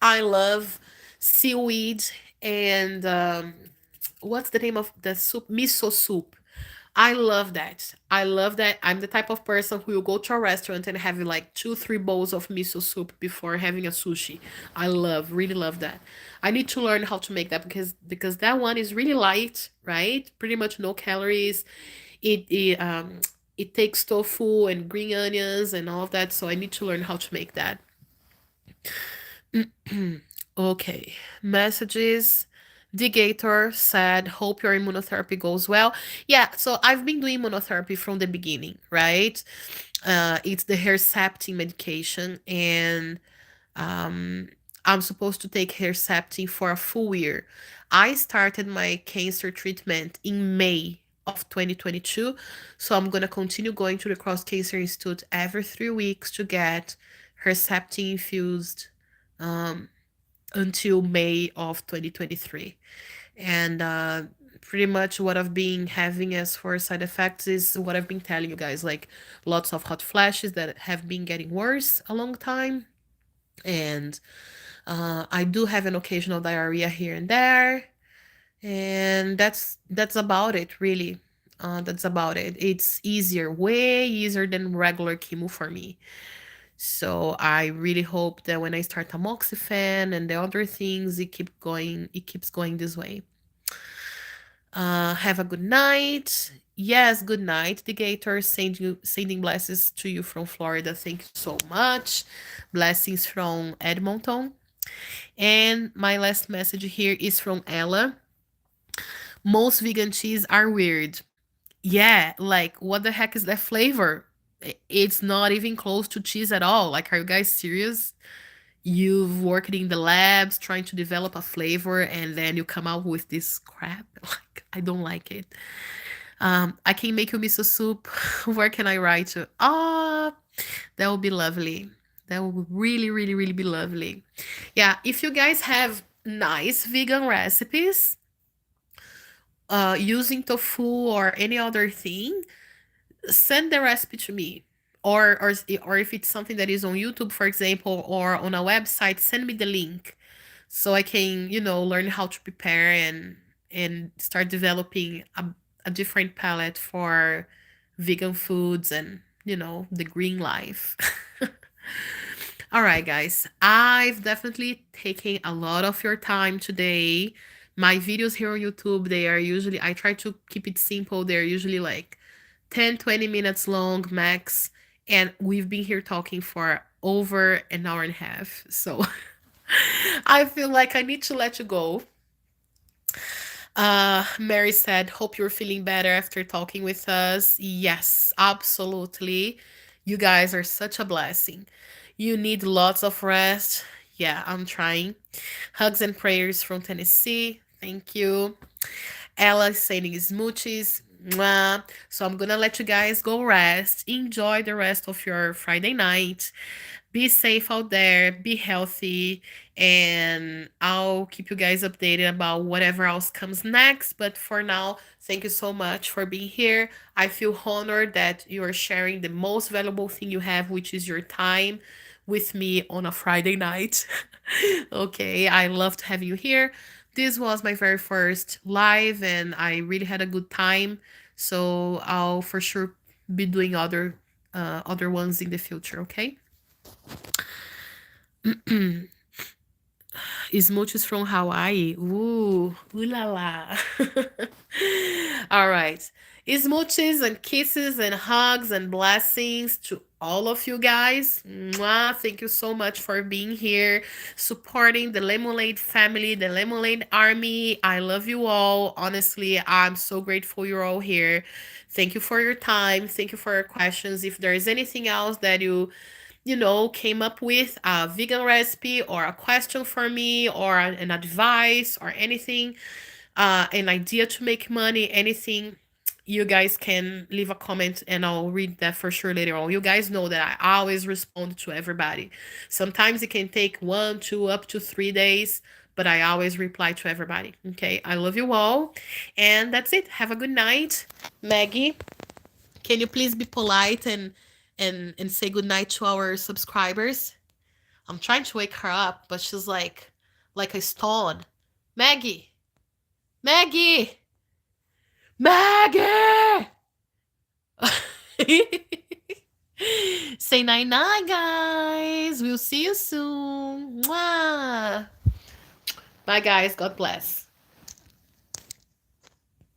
I love seaweed and what's the name of the soup? Miso soup. I love that. I love that. I'm the type of person who will go to a restaurant and have like two, three bowls of miso soup before having a sushi. I love, really love that. I need to learn how to make that because that one is really light, right? Pretty much no calories. It takes tofu and green onions and all of that, so I need to learn how to make that. Okay, messages. Digator said, hope your immunotherapy goes well. Yeah, so I've been doing immunotherapy from the beginning, right? It's the Herceptin medication, and um, I'm supposed to take Herceptin for a full year. I started my cancer treatment in May of 2022, so I'm gonna continue going to the Cross Cancer Institute every 3 weeks to get Herceptin infused um, until May of 2023. And pretty much what I've been having as for side effects is what I've been telling you guys, like lots of hot flashes that have been getting worse a long time. And I do have an occasional diarrhea here and there, and that's about it, really. That's about it. It's easier, way easier than regular chemo for me. So I really hope that when I start tamoxifen and the other things, it keeps going this way. Have a good night. Yes, good night. The Gator sending blessings to you from Florida. Thank you so much. Blessings from Edmonton. And my last message here is from Ella. Most vegan cheese are weird. Yeah, like what the heck is that flavor? It's not even close to cheese at all. Like, are you guys serious? You've worked in the labs trying to develop a flavor and then you come out with this crap? Like, I don't like it. I can make you miso soup. Where can I write to? Ah, that would be lovely. That would really, really, really be lovely. Yeah, if you guys have nice vegan recipes, using tofu or any other thing, send the recipe to me. Or if it's something that is on YouTube, for example, or on a website, send me the link so I can, learn how to prepare and start developing a different palette for vegan foods and, the green life. All right, guys. I've definitely taken a lot of your time today. My videos here on YouTube, they are usually, I try to keep it simple. They're usually like 10, 20 minutes long max. And we've been here talking for over an hour and a half. So I feel like I need to let you go. Mary said, hope you're feeling better after talking with us. Yes, absolutely. You guys are such a blessing. You need lots of rest. Yeah, I'm trying. Hugs and prayers from Tennessee. Thank you. Ella is sending smoochies. Mwah. So I'm gonna let you guys go rest. Enjoy the rest of your Friday night. Be safe out there, be healthy, and I'll keep you guys updated about whatever else comes next. But for now, thank you so much for being here. I feel honored that you are sharing the most valuable thing you have, which is your time with me on a Friday night. Okay, I loved having you here. This was my very first live, and I really had a good time. So I'll for sure be doing other ones in the future. Okay. Smooches from Hawaii. Ooh la la. All right. Smooches and kisses and hugs and blessings to all of you guys. Mwah. Thank you so much for being here, supporting the Lemonade family, the Lemonade army. I love you all. Honestly, I'm so grateful you're all here. Thank you for your time. Thank you for your questions. If there is anything else that you came up with a vegan recipe or a question for me or an advice or anything, an idea to make money, anything, you guys can leave a comment and I'll read that for sure later on. You guys know that I always respond to everybody. Sometimes it can take 1, 2, up to 3 days, but I always reply to everybody. Okay, I love you all. And that's it. Have a good night. Maggie, can you please be polite and say goodnight to our subscribers? I'm trying to wake her up, but she's like a stone. Maggie, Maggie, Maggie. Say night night, guys. We'll see you soon. Mwah. Bye, guys. God bless.